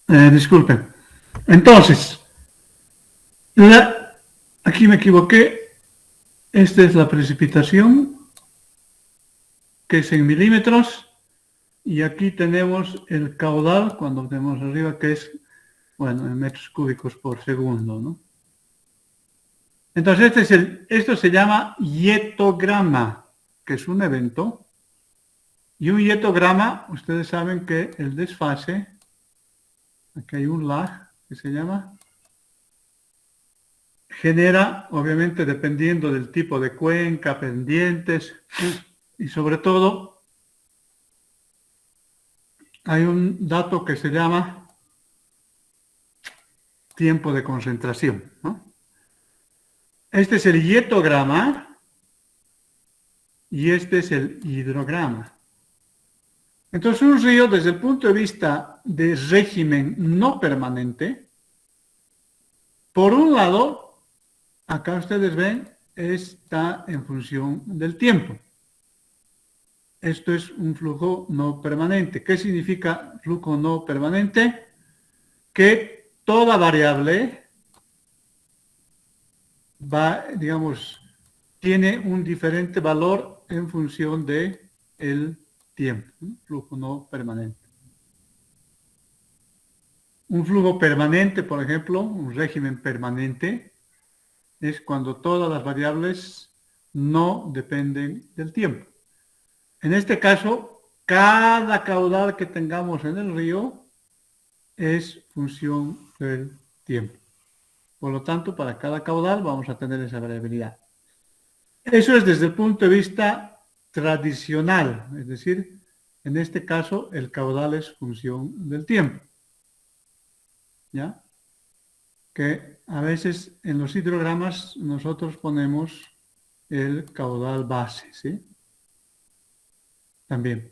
Disculpen. Entonces, aquí me equivoqué. Esta es la precipitación, que es en milímetros. Y aquí tenemos el caudal, cuando tenemos arriba, que es, bueno, en metros cúbicos por segundo, ¿no? Entonces, esto se llama hietograma, que es un evento. Y un hietograma, ustedes saben que el desfase, aquí hay un lag que se llama, genera, obviamente, dependiendo del tipo de cuenca, pendientes, y sobre todo, hay un dato que se llama tiempo de concentración, ¿no? Este es el hietograma y este es el hidrograma. Entonces, un río, desde el punto de vista de régimen no permanente, por un lado, acá ustedes ven, está en función del tiempo. Esto es un flujo no permanente. ¿Qué significa flujo no permanente? Que toda variable va, digamos, tiene un diferente valor en función de el tiempo, ¿no? Flujo no permanente. Un flujo permanente, por ejemplo, un régimen permanente, es cuando todas las variables no dependen del tiempo. En este caso, cada caudal que tengamos en el río es función del tiempo. Por lo tanto, para cada caudal vamos a tener esa variabilidad. Eso es desde el punto de vista tradicional, es decir, en este caso el caudal es función del tiempo. ¿Ya? Que a veces en los hidrogramas nosotros ponemos el caudal base, ¿sí? También.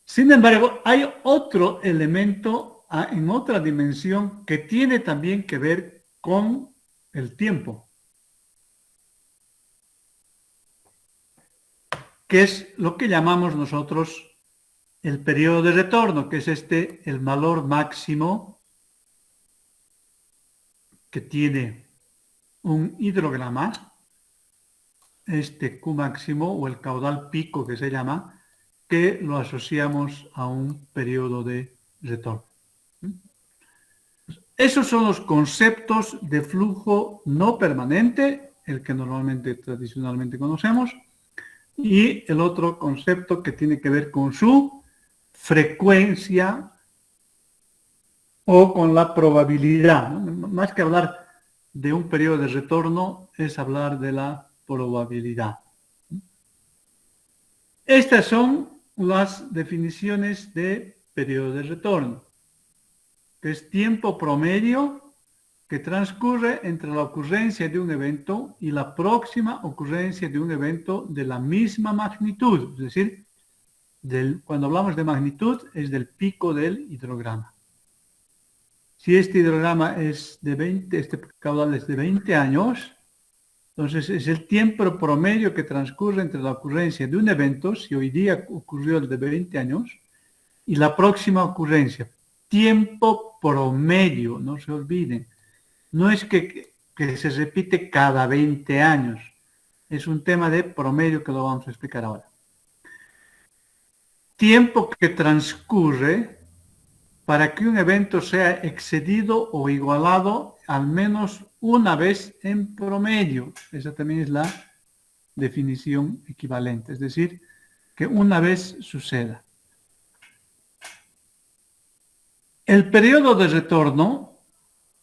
Sin embargo, hay otro elemento en otra dimensión que tiene también que ver con el tiempo, que es lo que llamamos nosotros el periodo de retorno, que es el valor máximo que tiene un hidrograma, este Q máximo o el caudal pico que se llama, que lo asociamos a un periodo de retorno. Esos son los conceptos de flujo no permanente, el que normalmente, tradicionalmente conocemos, y el otro concepto que tiene que ver con su frecuencia o con la probabilidad, ¿no? Más que hablar de un periodo de retorno, es hablar de la probabilidad. Estas son las definiciones de periodo de retorno, que es tiempo promedio que transcurre entre la ocurrencia de un evento y la próxima ocurrencia de un evento de la misma magnitud, es decir, cuando hablamos de magnitud es del pico del hidrograma. Si este hidrograma es de 20, este caudal es de 20 años, entonces es el tiempo promedio que transcurre entre la ocurrencia de un evento, si hoy día ocurrió el de 20 años, y la próxima ocurrencia. Tiempo promedio, no se olviden. No es que se repite cada 20 años. Es un tema de promedio que lo vamos a explicar ahora. Tiempo que transcurre para que un evento sea excedido o igualado al menos una vez en promedio. Esa también es la definición equivalente, es decir, que una vez suceda. El periodo de retorno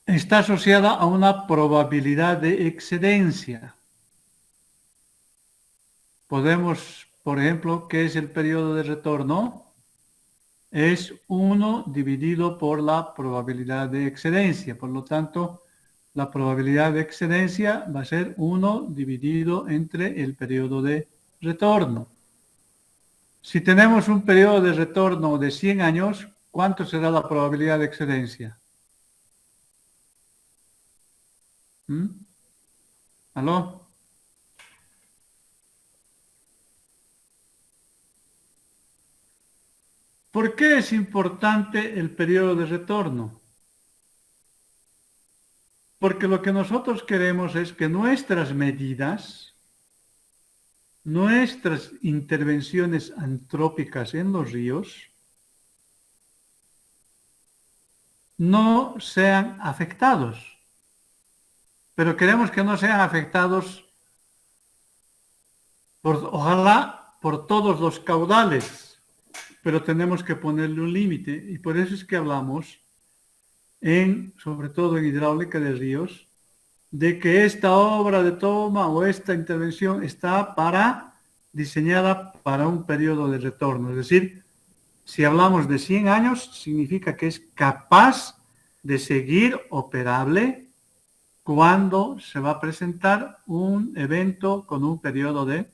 está asociado a una probabilidad de excedencia. Podemos, por ejemplo, ¿qué es el periodo de retorno? Es 1 dividido por la probabilidad de excedencia. Por lo tanto, la probabilidad de excedencia va a ser 1 dividido entre el periodo de retorno. Si tenemos un periodo de retorno de 100 años, ¿cuánto será la probabilidad de excedencia? ¿Aló? ¿Por qué es importante el periodo de retorno? Porque lo que nosotros queremos es que nuestras medidas, nuestras intervenciones antrópicas en los ríos, no sean afectados. Pero queremos que no sean afectados, ojalá, por todos los caudales, pero tenemos que ponerle un límite. Y por eso es que hablamos, sobre todo en hidráulica de ríos, de que esta obra de toma o esta intervención está diseñada para un periodo de retorno. Es decir, si hablamos de 100 años, significa que es capaz de seguir operable cuando se va a presentar un evento con un periodo de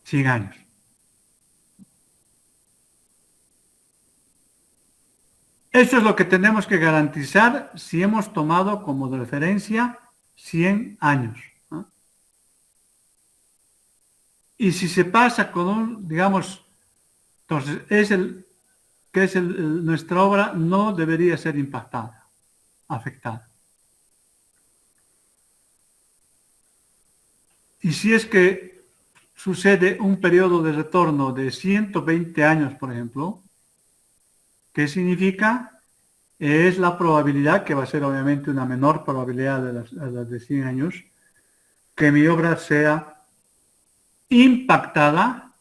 100 años. Eso es lo que tenemos que garantizar si hemos tomado como referencia 100 años. ¿No? Y si se pasa con digamos, entonces nuestra obra no debería ser impactada, afectada. Y si es que sucede un periodo de retorno de 120 años, por ejemplo, ¿qué significa? Es la probabilidad, que va a ser obviamente una menor probabilidad de las de 100 años, que mi obra sea impactada.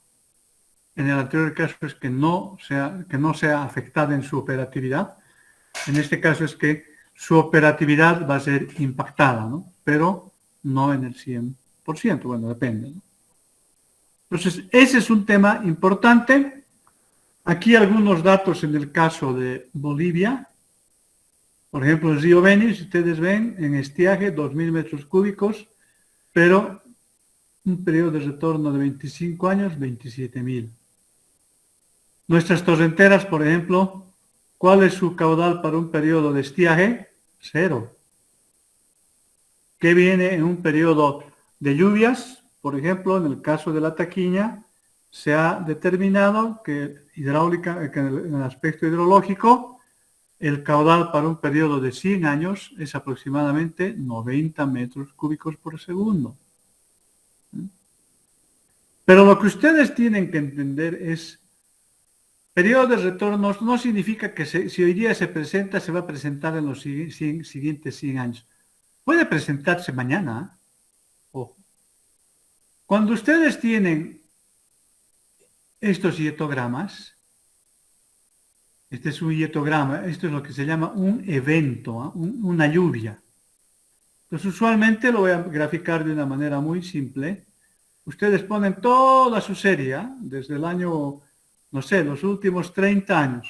En el anterior caso es que no sea afectada en su operatividad. En este caso es que su operatividad va a ser impactada, ¿no? Pero no en el 100%, bueno, depende, ¿no? Entonces, ese es un tema importante. Aquí algunos datos en el caso de Bolivia. Por ejemplo, el río Beni, si ustedes ven, en estiaje, 2.000 metros cúbicos, pero un periodo de retorno de 25 años, 27.000. Nuestras torrenteras, por ejemplo, ¿cuál es su caudal para un periodo de estiaje? 0. ¿Qué viene en un periodo de lluvias? Por ejemplo, en el caso de la Taquiña, se ha determinado que en el aspecto hidrológico, el caudal para un periodo de 100 años es aproximadamente 90 metros cúbicos por segundo. Pero lo que ustedes tienen que entender es, periodo de retornos no significa que si hoy día se presenta, se va a presentar en los siguientes 100 años. Puede presentarse mañana. Ojo. Cuando ustedes tienen estos hietogramas, este es un hietograma, esto es lo que se llama un evento, una lluvia. Entonces, usualmente lo voy a graficar de una manera muy simple. Ustedes ponen toda su serie, desde el año, no sé, los últimos 30 años,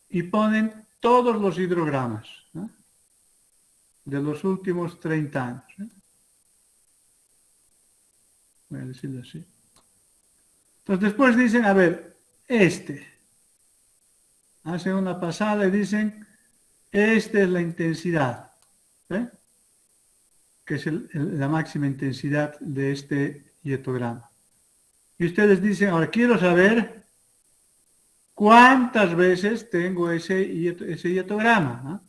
y ponen todos los hidrogramas de los últimos 30 años. Voy a decirlo así. Entonces, después dicen, a ver, hacen una pasada y dicen, esta es la intensidad, que es la máxima intensidad de este hietograma. Y ustedes dicen, ahora quiero saber cuántas veces tengo ese hietograma.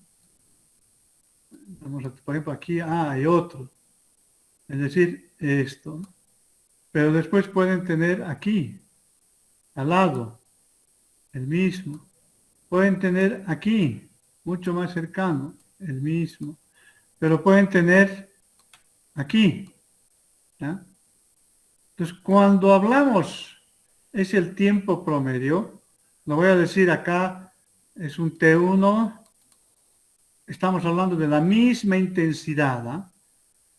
Vamos a, por ejemplo, aquí hay otro, es decir, esto. Pero después pueden tener aquí, al lado, el mismo. Pueden tener aquí, mucho más cercano, el mismo. Pero pueden tener aquí. ¿Ya? Entonces, cuando hablamos, es el tiempo promedio, lo voy a decir acá, es un T1, estamos hablando de la misma intensidad.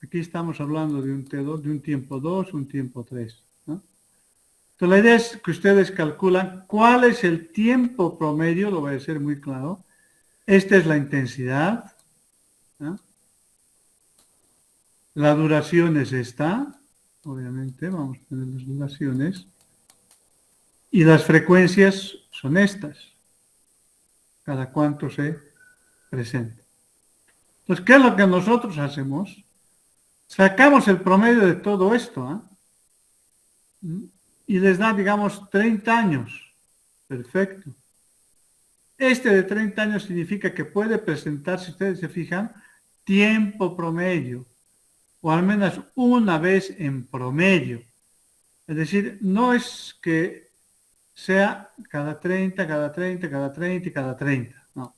Aquí estamos hablando de un T2, de un tiempo 2, un tiempo 3. Entonces, la idea es que ustedes calculan cuál es el tiempo promedio, lo voy a decir muy claro. Esta es la intensidad. La duración es esta. Obviamente, vamos a tener las duraciones. Y las frecuencias son estas. Cada cuánto se presenta. Entonces, ¿qué es lo que nosotros hacemos? Sacamos el promedio de todo esto. Y les da, digamos, 30 años. Perfecto. Este de 30 años significa que puede presentar, si ustedes se fijan, tiempo promedio, o al menos una vez en promedio. Es decir, no es que sea cada 30, cada 30, cada 30 y cada 30. No.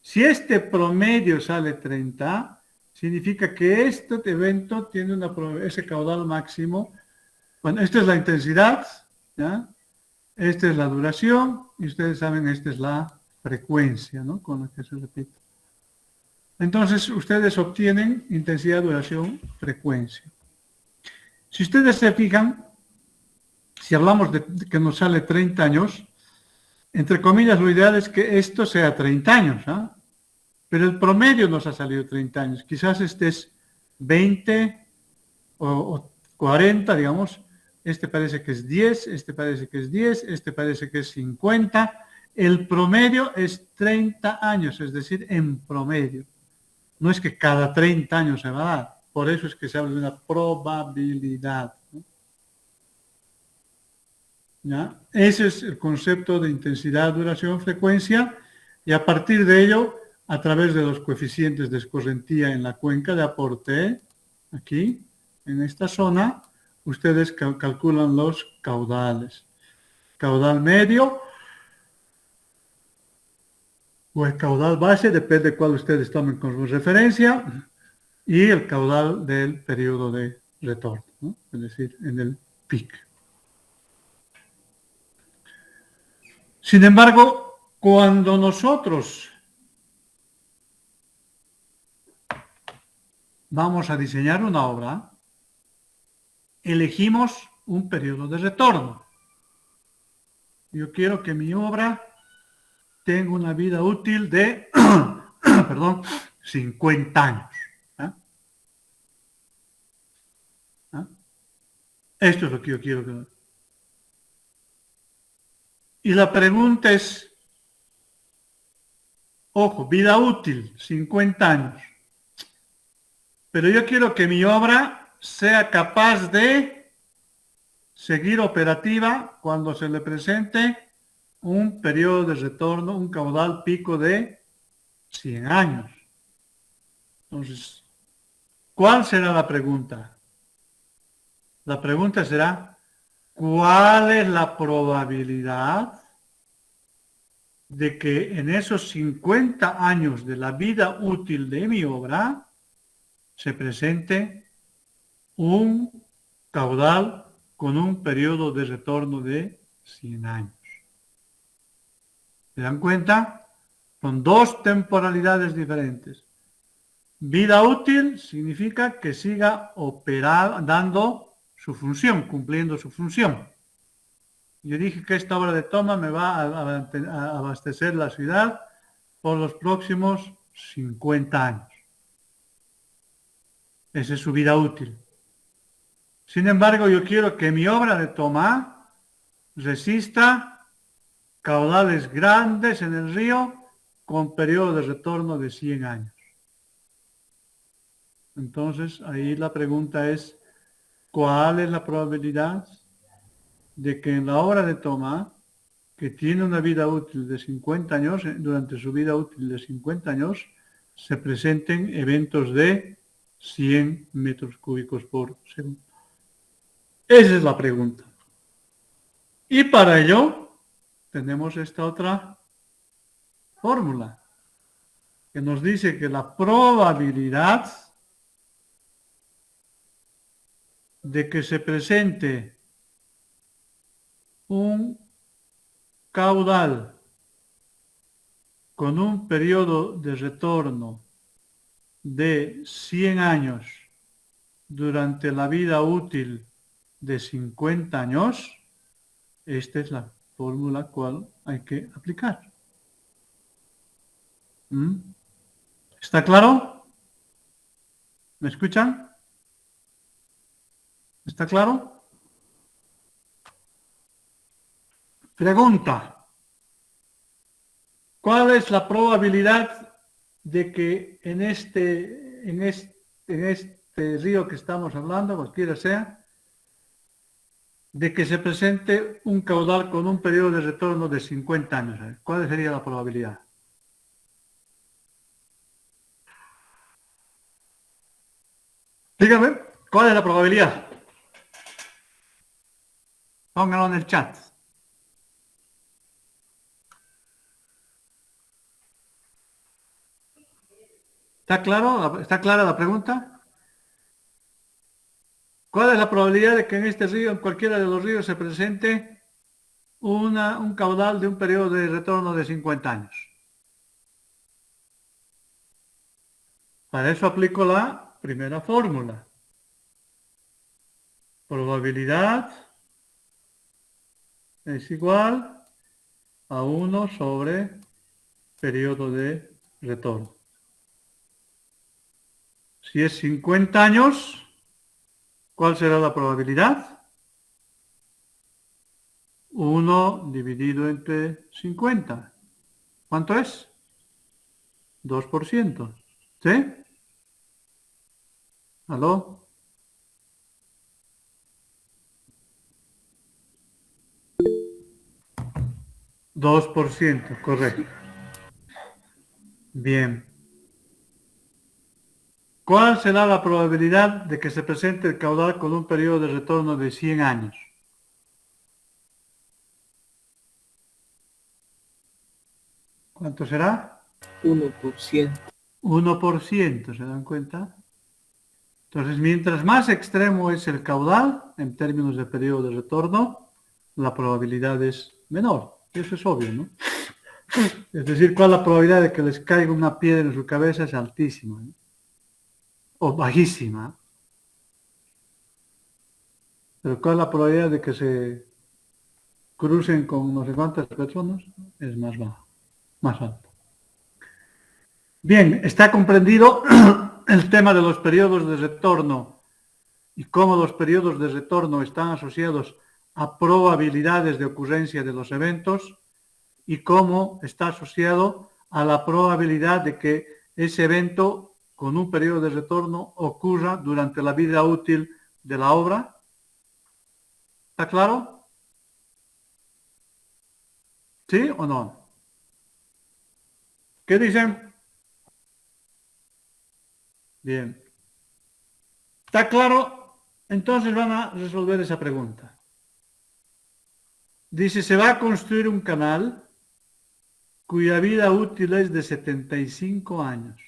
Si este promedio sale 30, significa que este evento tiene ese caudal máximo. Bueno, esta es la intensidad, ¿ya? Esta es la duración y ustedes saben, esta es la frecuencia, ¿no? Con la que se repite. Entonces, ustedes obtienen intensidad, duración, frecuencia. Si ustedes se fijan, si hablamos de que nos sale 30 años, entre comillas, lo ideal es que esto sea 30 años, ¿ah? Pero el promedio nos ha salido 30 años. Quizás este es 20 o 40, digamos. Este parece que es 10, este parece que es 10, este parece que es 50. El promedio es 30 años, es decir, en promedio. No es que cada 30 años se va a dar. Por eso es que se habla de una probabilidad, ¿no? ¿Ya? Ese es el concepto de intensidad, duración, frecuencia, y a partir de ello, a través de los coeficientes de escorrentía en la cuenca de aporte, aquí, en esta zona, ustedes calculan los caudales. Caudal medio o el caudal base, depende de cuál ustedes tomen como referencia, y el caudal del periodo de retorno, ¿no? Es decir, en el pic. Sin embargo, cuando nosotros vamos a diseñar una obra, elegimos un periodo de retorno. Yo quiero que mi obra tenga una vida útil de, perdón, 50 años. ¿Ah? ¿Ah? Esto es lo que yo quiero que... Y la pregunta es, ojo, vida útil, 50 años. Pero yo quiero que mi obra sea capaz de seguir operativa cuando se le presente un periodo de retorno, un caudal pico de 100 años. Entonces, ¿cuál será la pregunta? La pregunta será, ¿cuál es la probabilidad de que en esos 50 años de la vida útil de mi obra se presente un caudal con un periodo de retorno de 100 años? ¿Se dan cuenta? Son dos temporalidades diferentes. Vida útil significa que siga dando su función, cumpliendo su función. Yo dije que esta obra de toma me va a abastecer la ciudad por los próximos 50 años. Esa es su vida útil. Sin embargo, yo quiero que mi obra de toma resista caudales grandes en el río con periodo de retorno de 100 años. Entonces, ahí la pregunta es, ¿cuál es la probabilidad de que en la obra de toma, que tiene una vida útil de 50 años, durante su vida útil de 50 años, se presenten eventos de 100 metros cúbicos por segundo? Esa es la pregunta. Y para ello tenemos esta otra fórmula que nos dice que la probabilidad de que se presente un caudal con un periodo de retorno de 100 años durante la vida útil de 50 años, esta es la fórmula cual hay que aplicar. ¿Está claro? ¿Me escuchan? ¿Está claro? Pregunta. ¿Cuál es la probabilidad de que en este río que estamos hablando, cualquiera sea, de que se presente un caudal con un periodo de retorno de 50 años. ¿Cuál sería la probabilidad? Dígame, ¿cuál es la probabilidad? Pónganlo en el chat. ¿Está claro? ¿Está clara la pregunta? ¿Cuál es la probabilidad de que en este río, en cualquiera de los ríos, se presente un caudal de un periodo de retorno de 50 años? Para eso aplico la primera fórmula. Probabilidad es igual a 1 sobre periodo de retorno. Si es 50 años, ¿cuál será la probabilidad? 1 dividido entre 50. ¿Cuánto es? 2%. ¿Sí? ¿Aló? 2%, correcto. Bien. ¿Cuál será la probabilidad de que se presente el caudal con un periodo de retorno de 100 años? ¿Cuánto será? 1%. 1%, ¿se dan cuenta? Entonces, mientras más extremo es el caudal, en términos de periodo de retorno, la probabilidad es menor. Eso es obvio, ¿no? Es decir, ¿cuál es la probabilidad de que les caiga una piedra en su cabeza? Es altísima, ¿no? O bajísima. Pero ¿cuál es la probabilidad de que se crucen con no sé cuántas personas? Es más baja, más alta. Bien, está comprendido el tema de los periodos de retorno y cómo los periodos de retorno están asociados a probabilidades de ocurrencia de los eventos y cómo está asociado a la probabilidad de que ese evento con un periodo de retorno ocurra durante la vida útil de la obra. ¿Está claro? ¿Sí o no? ¿Qué dicen? Bien. ¿Está claro? Entonces van a resolver esa pregunta. Dice, se va a construir un canal cuya vida útil es de 75 años.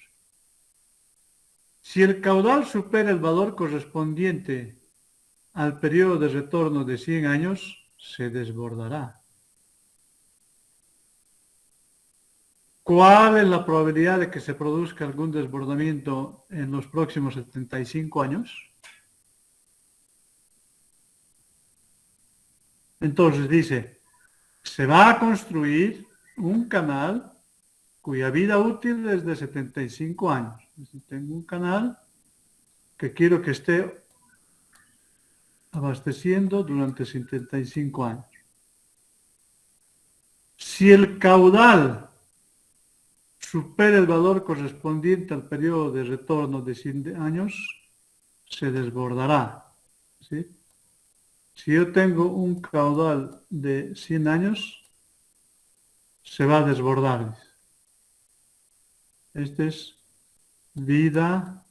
Si el caudal supera el valor correspondiente al periodo de retorno de 100 años, se desbordará. ¿Cuál es la probabilidad de que se produzca algún desbordamiento en los próximos 75 años? Entonces dice, se va a construir un canal cuya vida útil es de 75 años. Tengo un canal que quiero que esté abasteciendo durante 75 años. Si el caudal supera el valor correspondiente al periodo de retorno de 100 años, se desbordará. ¿Sí? Si yo tengo un caudal de 100 años, se va a desbordar. Este es vida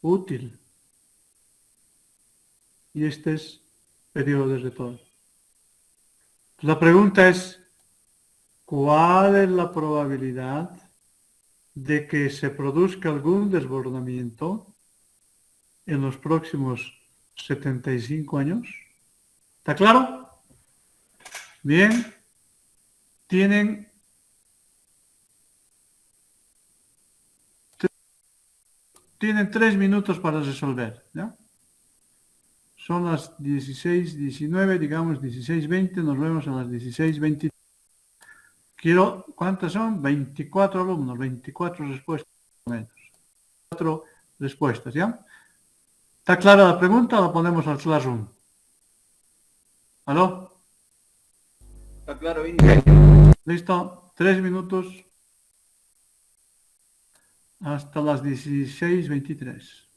útil. Y este es periodo de retorno. La pregunta es, ¿cuál es la probabilidad de que se produzca algún desbordamiento en los próximos 75 años? ¿Está claro? Bien. Tienen 3 minutos para resolver. ¿Ya? Son las 16:19, digamos 16:20, nos vemos a las 16:20. ¿Cuántas son? 24 alumnos, 24 respuestas menos. 4 respuestas, ¿ya? ¿Está clara la pregunta o la ponemos al Classroom? ¿Aló? Está claro, Inge. ¿Listo? 3 minutos hasta las 16:23.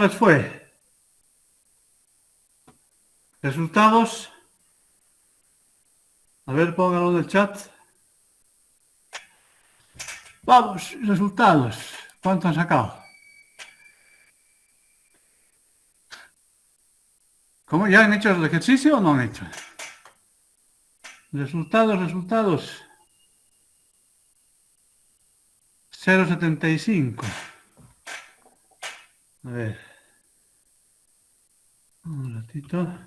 les fue? ¿Resultados? A ver, pónganlo en el chat. Vamos, resultados. ¿Cuánto han sacado? ¿Cómo? ¿Ya han hecho el ejercicio o no han hecho? Resultados. 0,75. A ver. Un ratito.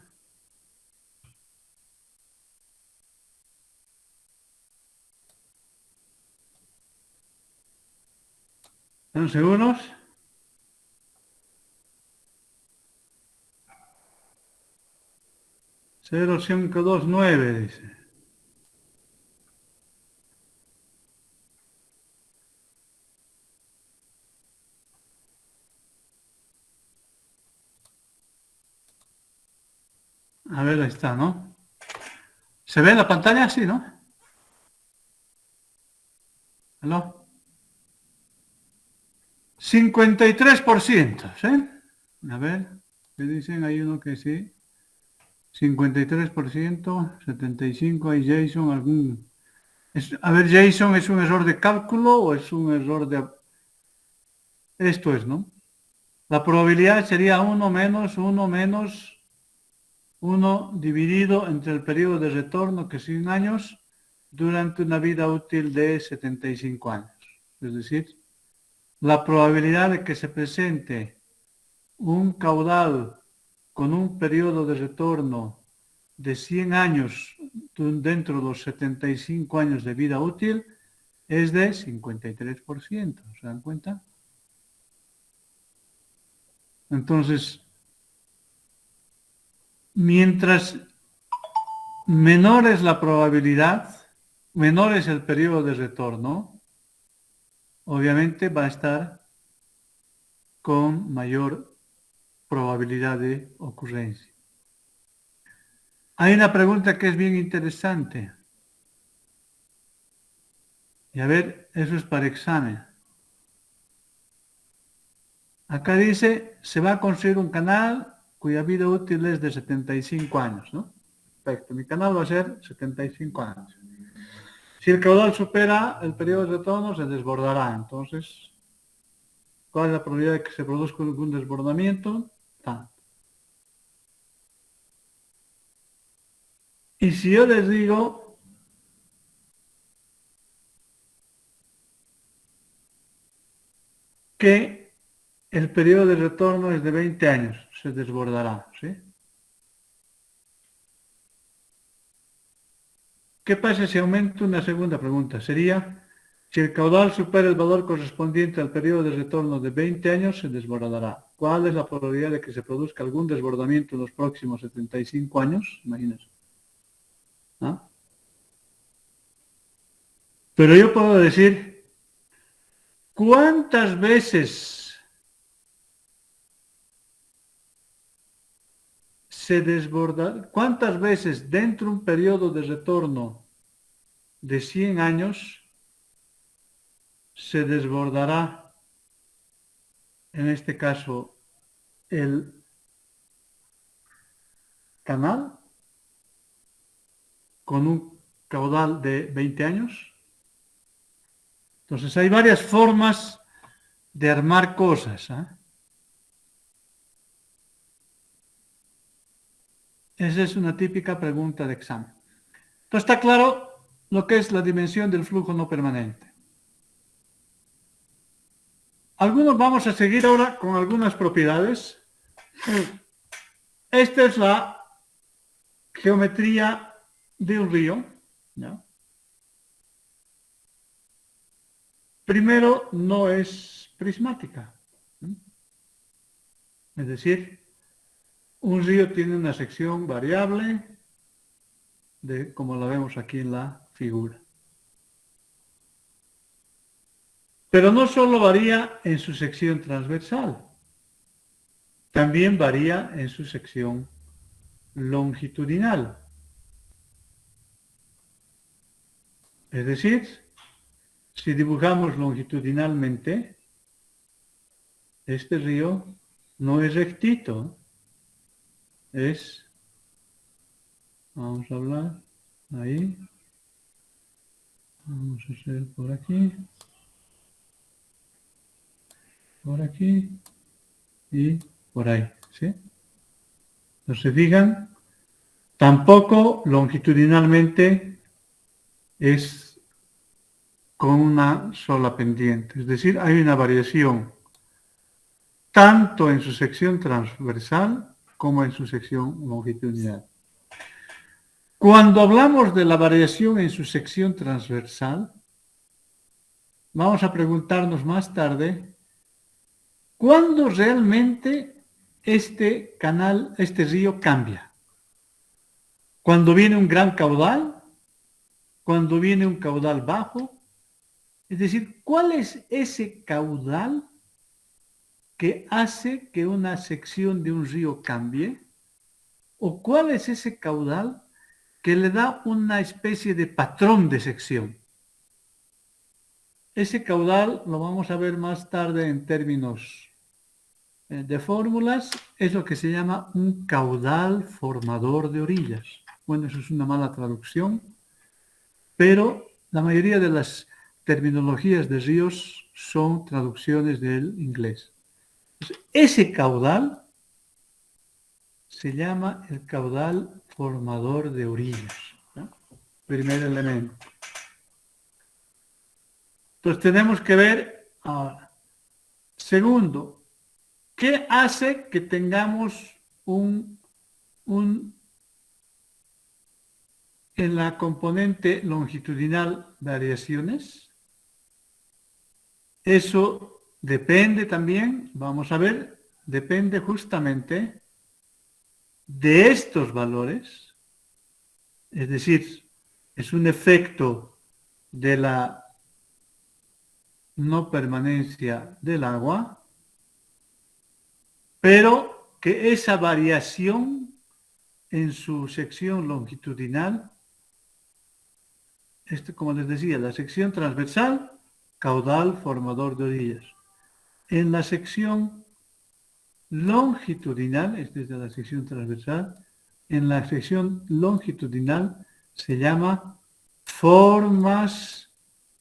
¿Están seguros? Cero, 529, dice. A ver, ahí está, ¿no? ¿Se ve en la pantalla? Sí, ¿no? ¿Aló? 53%, ¿sí? A ver, ¿qué dicen? Hay uno que sí. 53%, 75%, hay Jason, algún... A ver, Jason, ¿es un error de cálculo o es un error de... Esto es, ¿no? La probabilidad sería 1 menos 1 dividido entre el periodo de retorno, que es 100 años, durante una vida útil de 75 años. Es decir, la probabilidad de que se presente un caudal con un periodo de retorno de 100 años dentro de los 75 años de vida útil es de 53%. ¿Se dan cuenta? Entonces, mientras menor es la probabilidad, menor es el periodo de retorno, obviamente va a estar con mayor probabilidad de ocurrencia. Hay una pregunta que es bien interesante. Y a ver, eso es para examen. Acá dice, se va a construir un canal cuya vida útil es de 75 años, ¿no? Perfecto, mi canal va a ser 75 años. Si el caudal supera el periodo de retorno, se desbordará. Entonces, ¿cuál es la probabilidad de que se produzca algún desbordamiento? Tanto. Y si yo les digo que el periodo de retorno es de 20 años, se desbordará, ¿sí? ¿Qué pasa si aumento una segunda pregunta? Sería, si el caudal supera el valor correspondiente al periodo de retorno de 20 años, se desbordará. ¿Cuál es la probabilidad de que se produzca algún desbordamiento en los próximos 75 años? Imagínense. ¿Ah? Pero yo puedo decir, ¿cuántas veces se desborda? ¿Cuántas veces dentro de un periodo de retorno de 100 años se desbordará, en este caso, el canal con un caudal de 20 años? Entonces hay varias formas de armar cosas, ¿eh? Esa es una típica pregunta de examen. Entonces está claro lo que es la dimensión del flujo no permanente. Algunos vamos a seguir ahora con algunas propiedades. Esta es la geometría de un río, ¿no? Primero, no es prismática. Es decir, un río tiene una sección variable, como la vemos aquí en la figura. Pero no solo varía en su sección transversal, también varía en su sección longitudinal. Es decir, si dibujamos longitudinalmente este río, no es rectito, es, vamos a hablar, ahí, vamos a hacer por aquí y por ahí, ¿sí? No se fijan, tampoco longitudinalmente es con una sola pendiente, es decir, hay una variación tanto en su sección transversal como en su sección longitudinal. Cuando hablamos de la variación en su sección transversal, vamos a preguntarnos más tarde, ¿cuándo realmente este canal, este río cambia? ¿Cuando viene un gran caudal? ¿Cuando viene un caudal bajo? Es decir, ¿cuál es ese caudal que hace que una sección de un río cambie? ¿O cuál es ese caudal que le da una especie de patrón de sección? Ese caudal lo vamos a ver más tarde en términos de fórmulas, es lo que se llama un caudal formador de orillas. Bueno, eso es una mala traducción, pero la mayoría de las terminologías de ríos son traducciones del inglés. Ese caudal se llama el caudal formador de orillas, ¿no? Primer elemento. Entonces tenemos que ver ahora. Segundo, ¿qué hace que tengamos en la componente longitudinal variaciones? Eso depende también, vamos a ver, depende justamente de estos valores, es decir, es un efecto de la no permanencia del agua, pero que esa variación en su sección longitudinal, como les decía, la sección transversal, caudal formador de orillas. En la sección longitudinal, esta es de la sección transversal, en la sección longitudinal se llama formas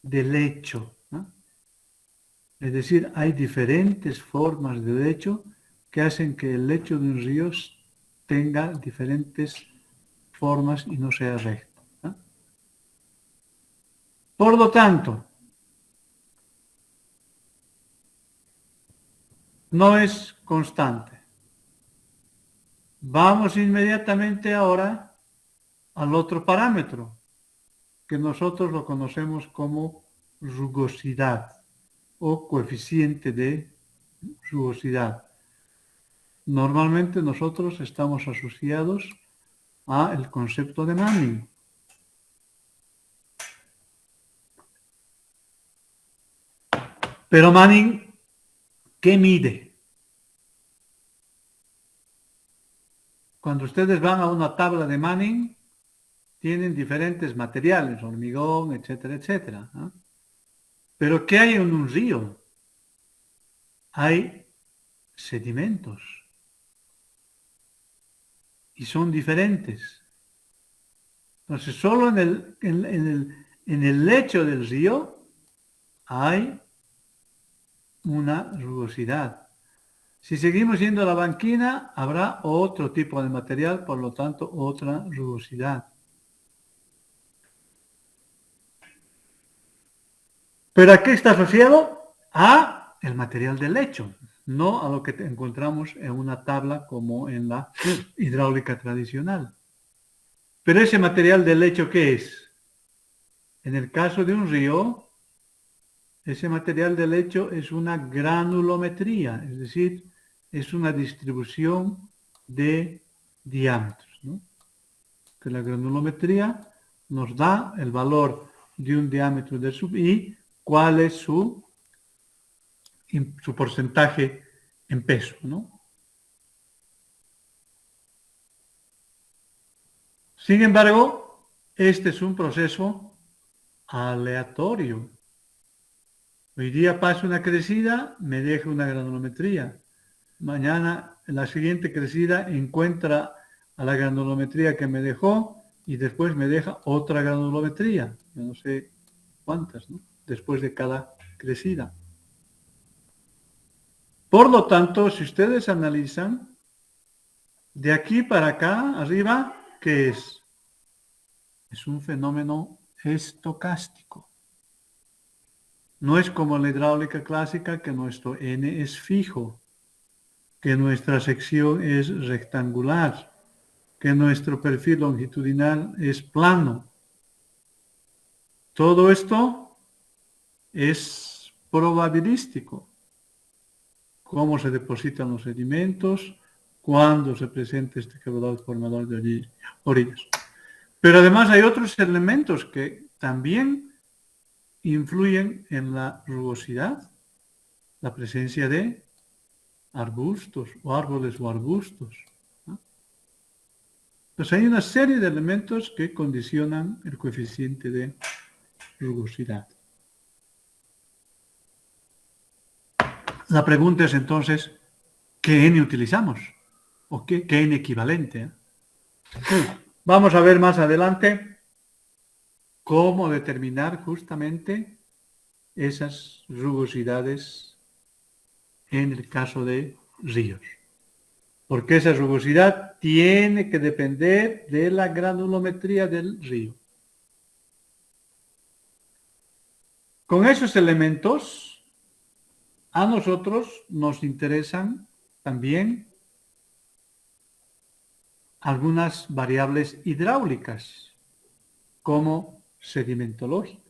de lecho, ¿no? Es decir, hay diferentes formas de lecho que hacen que el lecho de un río tenga diferentes formas y no sea recto, ¿no? Por lo tanto, no es constante. Vamos inmediatamente ahora al otro parámetro, que nosotros lo conocemos como rugosidad o coeficiente de rugosidad. Normalmente nosotros estamos asociados al concepto de Manning. Pero Manning, ¿qué mide? Cuando ustedes van a una tabla de Manning, tienen diferentes materiales, hormigón, etcétera, etcétera, ¿no? Pero ¿qué hay en un río? Hay sedimentos y son diferentes. Entonces, solo en el lecho del río hay una rugosidad. Si seguimos yendo a la banquina, habrá otro tipo de material, por lo tanto, otra rugosidad. ¿Pero a qué está asociado? A el material del lecho, no a lo que encontramos en una tabla como en la hidráulica tradicional. Pero ese material del lecho, ¿qué es? En el caso de un río, ese material del lecho es una granulometría, es decir, es una distribución de diámetros, ¿no? Que la granulometría nos da el valor de un diámetro de sub i, cuál es su porcentaje en peso, ¿no? Sin embargo, este es un proceso aleatorio. Hoy día paso una crecida, me deja una granulometría. mañana, en la siguiente crecida, encuentra a la granulometría que me dejó y después me deja otra granulometría. Yo no sé cuántas, ¿no? Después de cada crecida. Por lo tanto, si ustedes analizan, de aquí para acá, arriba, ¿qué es? Es un fenómeno estocástico. No es como en la hidráulica clásica, que nuestro N es fijo, que nuestra sección es rectangular, que nuestro perfil longitudinal es plano. Todo esto es probabilístico. Cómo se depositan los sedimentos, cuándo se presenta este caudal formador de orillas. Pero además hay otros elementos que también influyen en la rugosidad, la presencia de arbustos o árboles o arbustos, ¿no? Entonces hay una serie de elementos que condicionan el coeficiente de rugosidad. La pregunta es entonces, ¿qué N utilizamos? ¿O qué N equivalente? Vamos a ver más adelante cómo determinar justamente esas rugosidades en el caso de ríos. Porque esa rugosidad tiene que depender de la granulometría del río. Con esos elementos, a nosotros nos interesan también algunas variables hidráulicas, como sedimentológicas.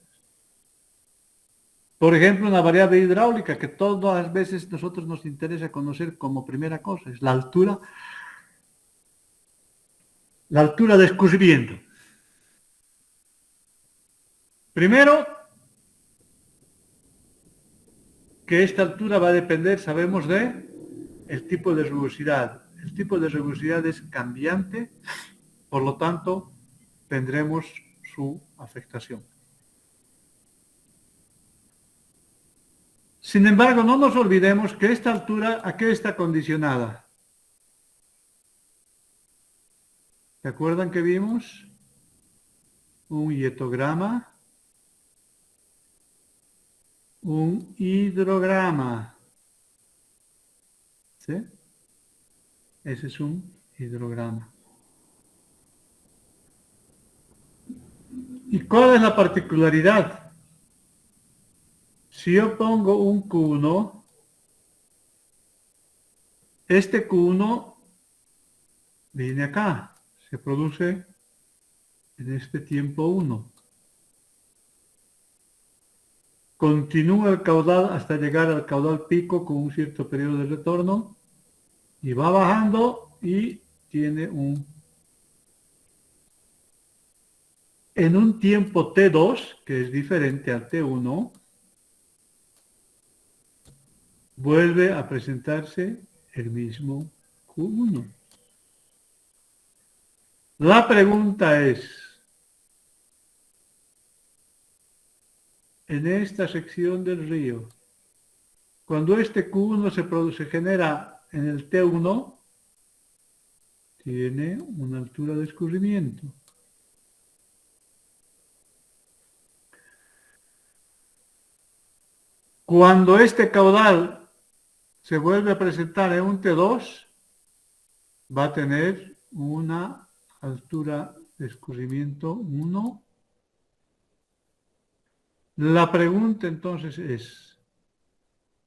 Por ejemplo, una variable hidráulica que todas las veces nosotros nos interesa conocer como primera cosa es la altura de escurrimiento. Primero, que esta altura va a depender, sabemos, de el tipo de rugosidad. El tipo de rugosidad es cambiante, por lo tanto, tendremos su afectación. Sin embargo, no nos olvidemos que esta altura, ¿a qué está condicionada? ¿Se acuerdan que vimos un hietograma, un hidrograma? ¿Sí? Ese es un hidrograma. ¿Y cuál es la particularidad? Si yo pongo un Q1, este Q1 viene acá, se produce en este tiempo 1. Continúa el caudal hasta llegar al caudal pico con un cierto periodo de retorno y va bajando y tiene en un tiempo T2, que es diferente al T1, vuelve a presentarse el mismo Q1. La pregunta es, en esta sección del río, cuando este Q1 se genera en el T1, tiene una altura de escurrimiento. Cuando este caudal se vuelve a presentar en un T2, va a tener una altura de escurrimiento 1. La pregunta entonces es,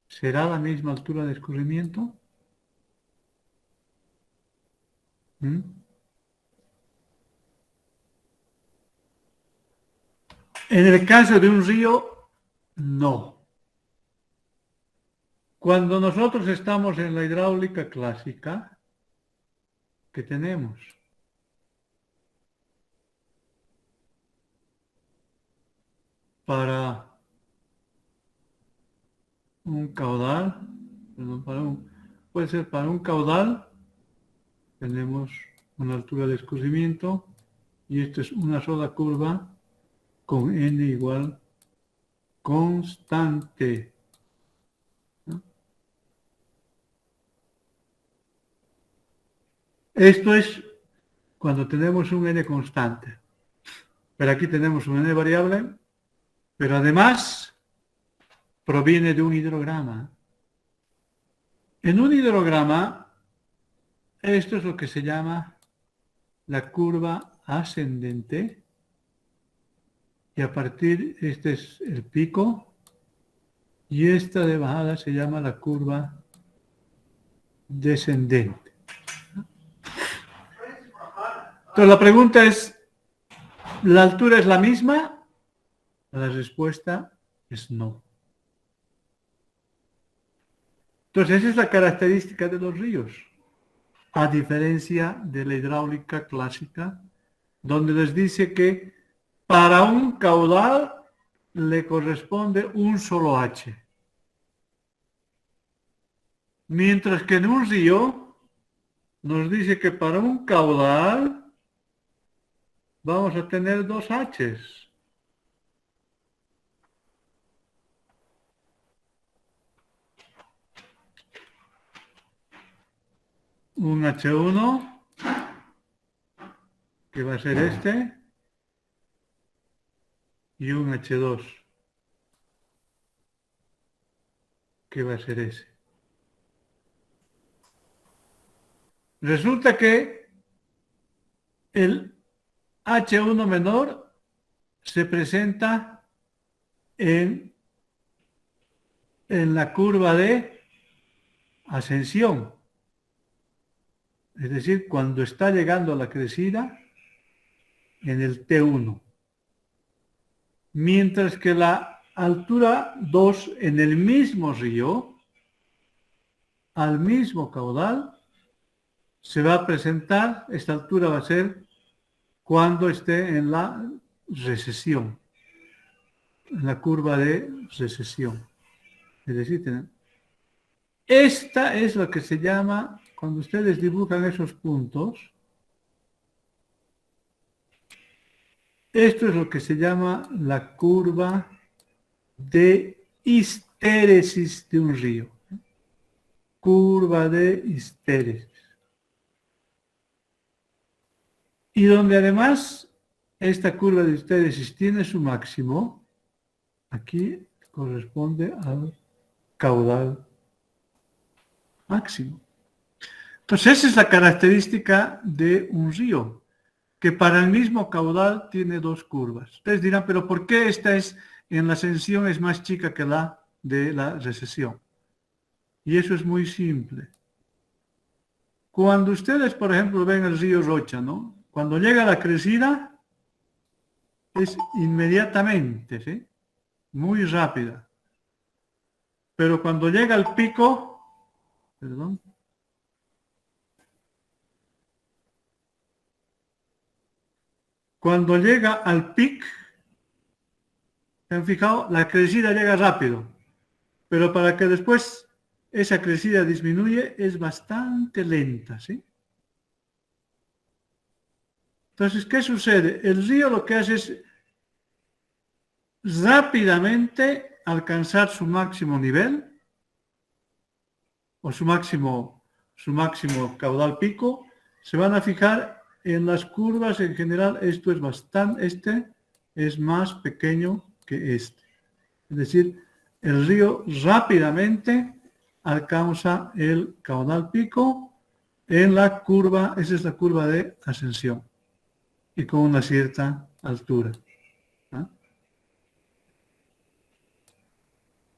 ¿será la misma altura de escurrimiento? ¿Mm? En el caso de un río, no. Cuando nosotros estamos en la hidráulica clásica, ¿qué tenemos? Para un caudal, puede ser para un caudal, tenemos una altura de escurrimiento y esto es una sola curva con n igual constante, ¿no? Esto es cuando tenemos un n constante. Pero aquí tenemos un n variable, pero además proviene de un hidrograma. En un hidrograma, esto es lo que se llama la curva ascendente, y a partir, este es el pico, y esta de bajada se llama la curva descendente. Entonces la pregunta es, ¿la altura es la misma? La respuesta es no. Entonces esa es la característica de los ríos, a diferencia de la hidráulica clásica, donde les dice que para un caudal le corresponde un solo H. Mientras que en un río nos dice que para un caudal vamos a tener dos Hs. Un H1, que va a ser este, y un H2, que va a ser ese. Resulta que el H1 menor se presenta en la curva de ascensión. Es decir, cuando está llegando a la crecida en el T1. Mientras que la altura 2 en el mismo río, al mismo caudal, se va a presentar, esta altura va a ser cuando esté en la recesión, en la curva de recesión. Es decir, esta es lo que se llama, cuando ustedes dibujan esos puntos, esto es lo que se llama la curva de histéresis de un río. Curva de histéresis. Y donde además esta curva de histéresis tiene su máximo, aquí corresponde al caudal máximo. Entonces esa es la característica de un río, que para el mismo caudal tiene dos curvas. Ustedes dirán, pero ¿por qué esta en la ascensión es más chica que la de la recesión? Y eso es muy simple. Cuando ustedes, por ejemplo, ven el río Rocha, ¿no? Cuando llega la crecida, es inmediatamente, ¿sí? Muy rápida. Pero cuando llega al pico, perdón, cuando llega al pic, ¿se han fijado? La crecida llega rápido, pero para que después esa crecida disminuye es bastante lenta, ¿sí? Entonces, ¿qué sucede? El río lo que hace es rápidamente alcanzar su máximo nivel o su máximo caudal pico. Se van a fijar en las curvas en general. Esto es este es más pequeño que este. Es decir, el río rápidamente alcanza el caudal pico en la curva, esa es la curva de ascensión, y con una cierta altura. ¿Ah?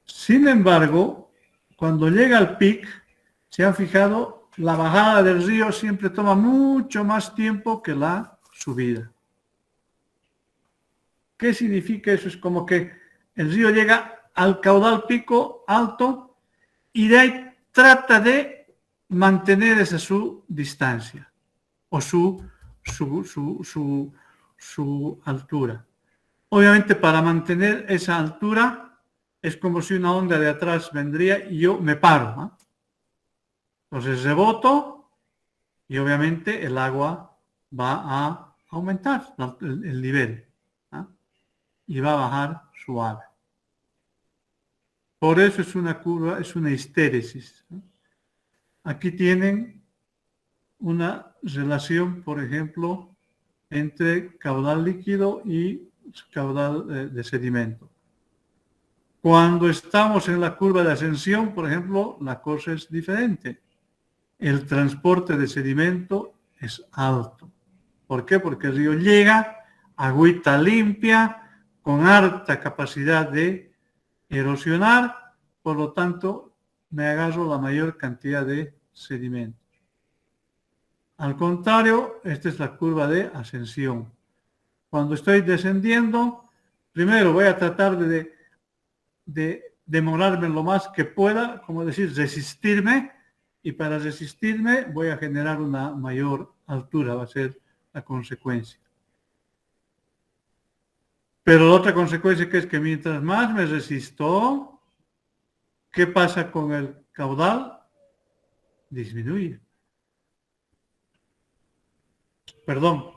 Sin embargo, cuando llega al pic, se han fijado, la bajada del río siempre toma mucho más tiempo que la subida. ¿Qué significa eso? Es como que el río llega al caudal pico alto y de ahí trata de mantener esa su distancia o su altura. Obviamente para mantener esa altura es como si una onda de atrás vendría y yo me paro, ¿no? Entonces reboto y obviamente el agua va a aumentar el nivel, ¿no? Y va a bajar suave. Por eso es una curva, es una histéresis, ¿no? Aquí tienen una relación, por ejemplo, entre caudal líquido y caudal de sedimento. Cuando estamos en la curva de ascensión, por ejemplo, la cosa es diferente. El transporte de sedimento es alto. ¿Por qué? Porque el río llega, agüita limpia, con alta capacidad de erosionar, por lo tanto, me agarro la mayor cantidad de sedimento. Al contrario, esta es la curva de ascensión. Cuando estoy descendiendo, primero voy a tratar de demorarme lo más que pueda, como decir, resistirme, y para resistirme voy a generar una mayor altura, va a ser la consecuencia. Pero la otra consecuencia que es que mientras más me resisto, ¿qué pasa con el caudal? Disminuye. Perdón,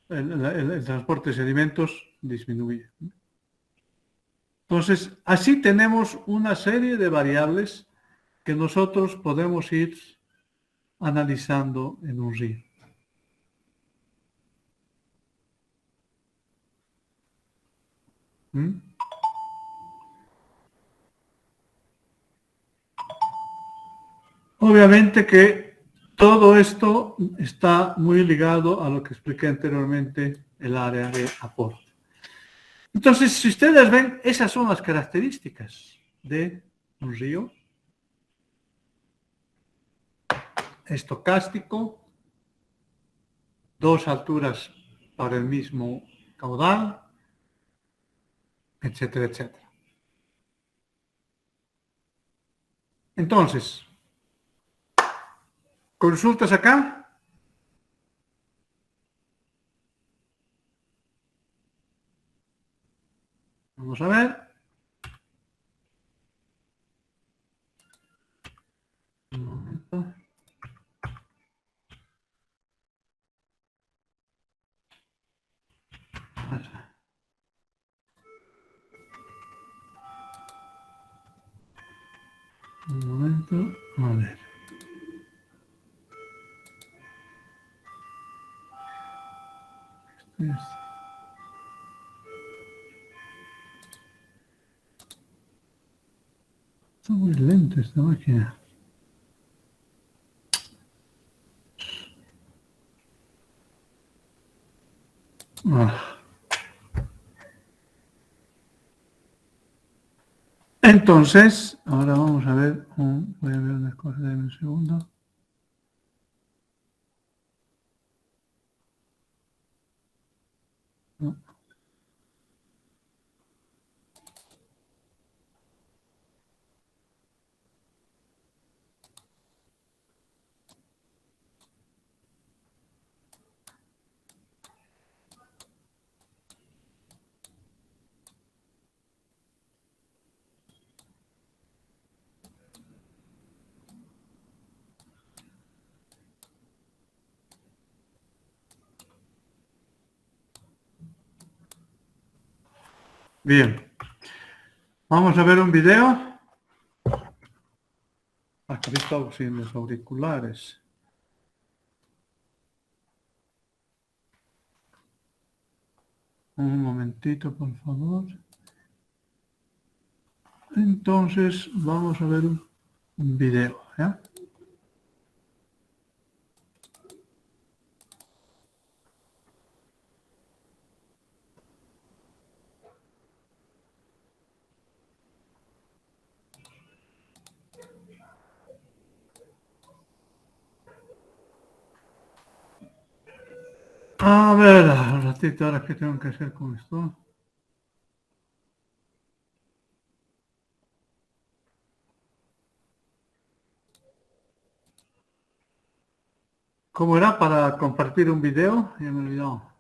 el transporte de sedimentos disminuye. Entonces, así tenemos una serie de variables que nosotros podemos ir analizando en un río. ¿Mm? Obviamente que todo esto está muy ligado a lo que expliqué anteriormente, el área de aporte. Entonces, si ustedes ven, esas son las características de un río estocástico, dos alturas para el mismo caudal, etcétera, etcétera. Entonces, ¿consultas acá? Vamos a ver. Un momento. Un momento. A ver. Está muy lento esta máquina. Entonces, ahora vamos a ver, voy a ver unas cosas en un segundo. No. Bien, vamos a ver un video. Aquí estamos sin los auriculares. Un momentito, por favor. Entonces, vamos a ver un video, ¿ya? A ver, un ratito, ahora qué tengo que hacer con esto. ¿Cómo era para compartir un video? Ya me he olvidado.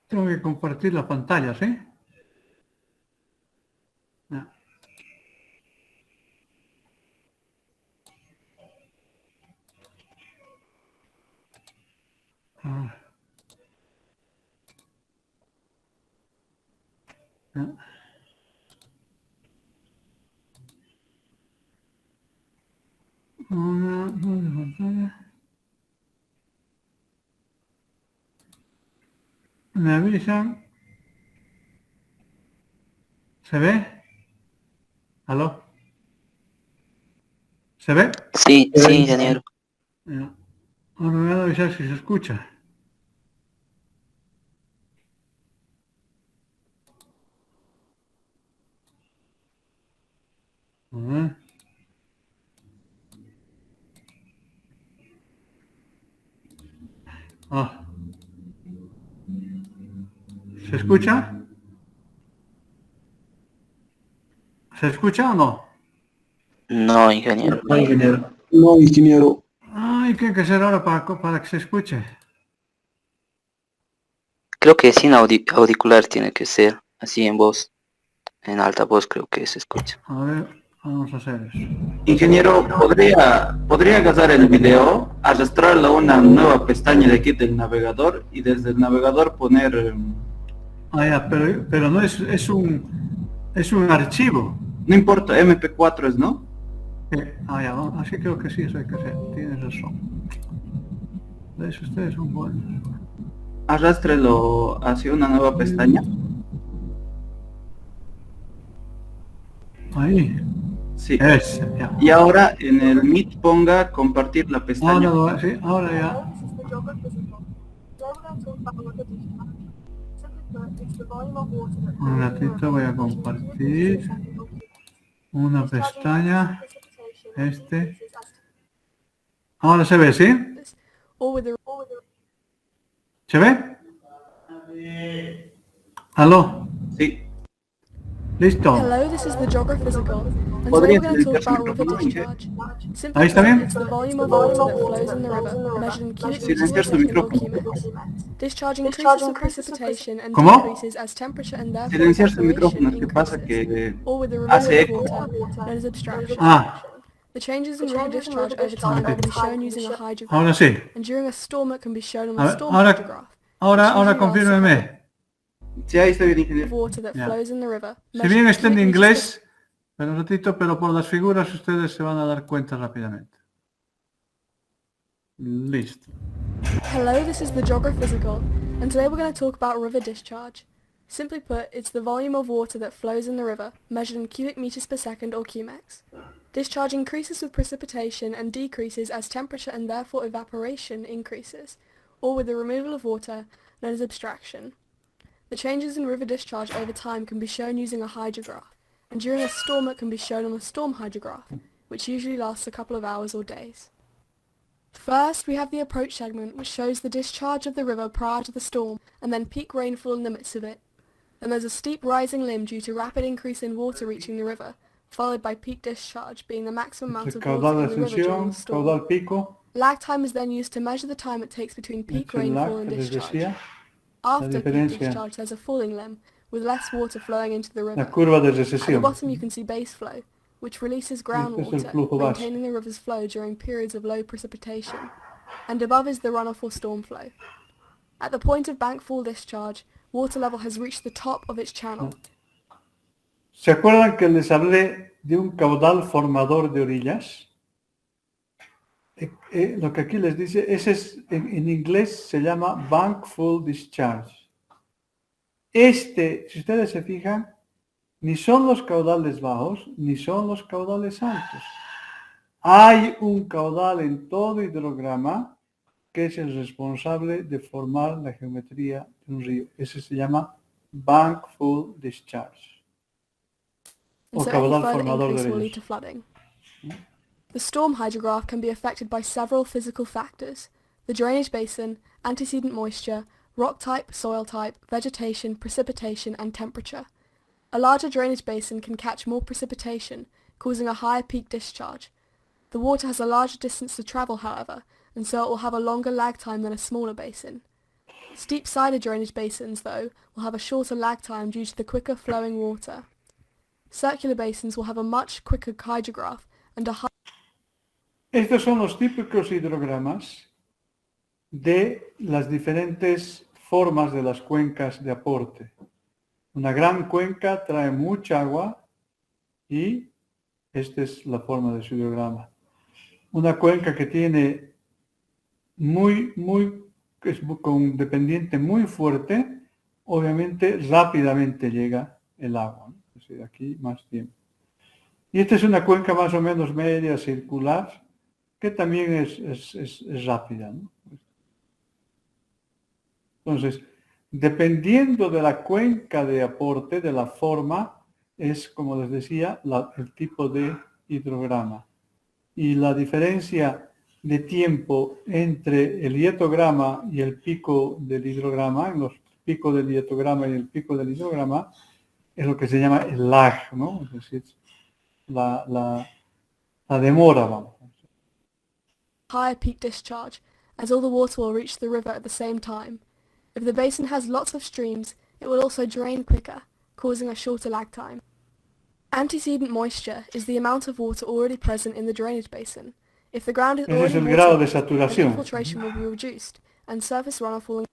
Tengo que compartir la pantalla, ¿sí? Ya. Ah, ya. Me avisan. ¿Se ve? ¿Aló? ¿Se ve? Sí, sí, ingeniero. Ya. Ahora me van a avisar si se escucha. A ver. Ah. ¿Se escucha? ¿Se escucha o no? No, ingeniero. No, ingeniero. No, ingeniero. Ay, ¿qué hay que hacer ahora para que se escuche? Creo que sin auricular tiene que ser, así en voz, en alta voz creo que se escucha. A ver, vamos a hacer eso. Ingeniero, ¿podría agarrar el video, arrastrarlo a una nueva pestaña de aquí del navegador y desde el navegador poner... Ah, ya, pero no es un archivo. no importa, MP4 es, ¿no? Ya, así creo que sí, eso hay que hacer. Tienes razón. ¿Ves? Ustedes son buenos. Arrástrelo hacia una nueva pestaña. Ahí. Sí. Ese, ya. Y ahora en el Meet ponga compartir la pestaña. Ahora, sí, ahora ya. Un ratito voy a compartir una pestaña. Ahora se ve, ¿sí? ¿Se ve? ¿Aló? Sí. ¿Listo? Hello, this is the Geophysical, and today Podría we're going to talk silenciar su about river micrófono, Inge. discharge. Simply Ahí está put, bien. it's the volume of water that flows in the river, measured in cubic meters Silenciar per su second or micrófono. cubics. Discharge increases with precipitation and ¿Cómo? decreases as temperature and therefore Silenciar su evaporation micrófono, ¿qué pasa? increases, Que or with the hace removal eco. of water, known as abstraction. Ah, The changes in river discharge over time can be shown using a hydrograph, ahora sí. and during a storm it can be shown on A the ver, storm ahora, hydrograph, ahora confírmeme. Sí, ahí está bien, of ingeniero. water that Ya. flows in the river. Si measured bien in está en cubic meters per inglés, pero un ratito, pero por las figuras ustedes se van a dar cuenta rápidamente. Listo. Hello, this is the Geophysical, and today we're going to talk about river discharge. Simply put, it's the volume of water that flows in the river, measured in cubic meters per second or cumex. Discharge increases with precipitation and decreases as temperature and therefore evaporation increases, or with the removal of water, known as abstraction. The changes in river discharge over time can be shown using a hydrograph, and during a storm it can be shown on a storm hydrograph, which usually lasts a couple of hours or days. First, we have the approach segment, which shows the discharge of the river prior to the storm, and then peak rainfall in the midst of it. Then there's a steep rising limb due to rapid increase in water reaching the river, followed by peak discharge, being the maximum amount of Caudal water de in the river during ascensión, the storm. caudal pico. Lag time is then used to measure the time it takes between peak Es el lag rainfall and que les discharge. decía. After peak diferencia. discharge, there's a falling limb, with less water flowing into the La river. curva de At the recesión. bottom you can see base flow, which releases groundwater, flujo base. maintaining the river's flow during periods of low precipitation. And above is the runoff or storm flow. At the point of bankfall discharge, water level has reached the top of its channel. ¿Se acuerdan que les hablé de un caudal formador de orillas? Lo que aquí les dice, ese es, en inglés se llama bankful discharge. Si ustedes se fijan, ni son los caudales bajos, ni son los caudales altos. Hay un caudal en todo hidrograma que es el responsable de formar la geometría de un río. Ese se llama bankful discharge. And O so any caudal further formador de increase will lead orillas. to flooding. The storm hydrograph can be affected by several physical factors: the drainage basin, antecedent moisture, rock type, soil type, vegetation, precipitation, and temperature. A larger drainage basin can catch more precipitation, causing a higher peak discharge. The water has a larger distance to travel, however, and so it will have a longer lag time than a smaller basin. Steep-sided drainage basins, though, will have a shorter lag time due to the quicker flowing water. Circular basins will have a much quicker hydrograph and a high... Estos son los típicos hidrogramas de las diferentes formas de las cuencas de aporte. Una gran cuenca trae mucha agua y esta es la forma de su hidrograma. Una cuenca que tiene con dependiente muy fuerte, obviamente rápidamente llega el agua, ¿no? Es decir, aquí más tiempo. Y esta es una cuenca más o menos media circular, que también es rápida, ¿no? Entonces, dependiendo de la cuenca de aporte, de la forma, es, como les decía, el tipo de hidrograma. Y la diferencia de tiempo entre el hietograma y el pico del hidrograma, en los picos del hietograma y el pico del hidrograma, es lo que se llama el lag, ¿no? Es decir, la demora, vamos. Higher peak discharge, as all the water will reach the river at the same time. If the basin has lots of streams, it will also drain quicker, causing a shorter lag time. Antecedent moisture is the amount of water already present in the drainage basin. If the ground is Ese es already el grado de water-rich, then saturación. infiltration will be reduced, and surface runoff will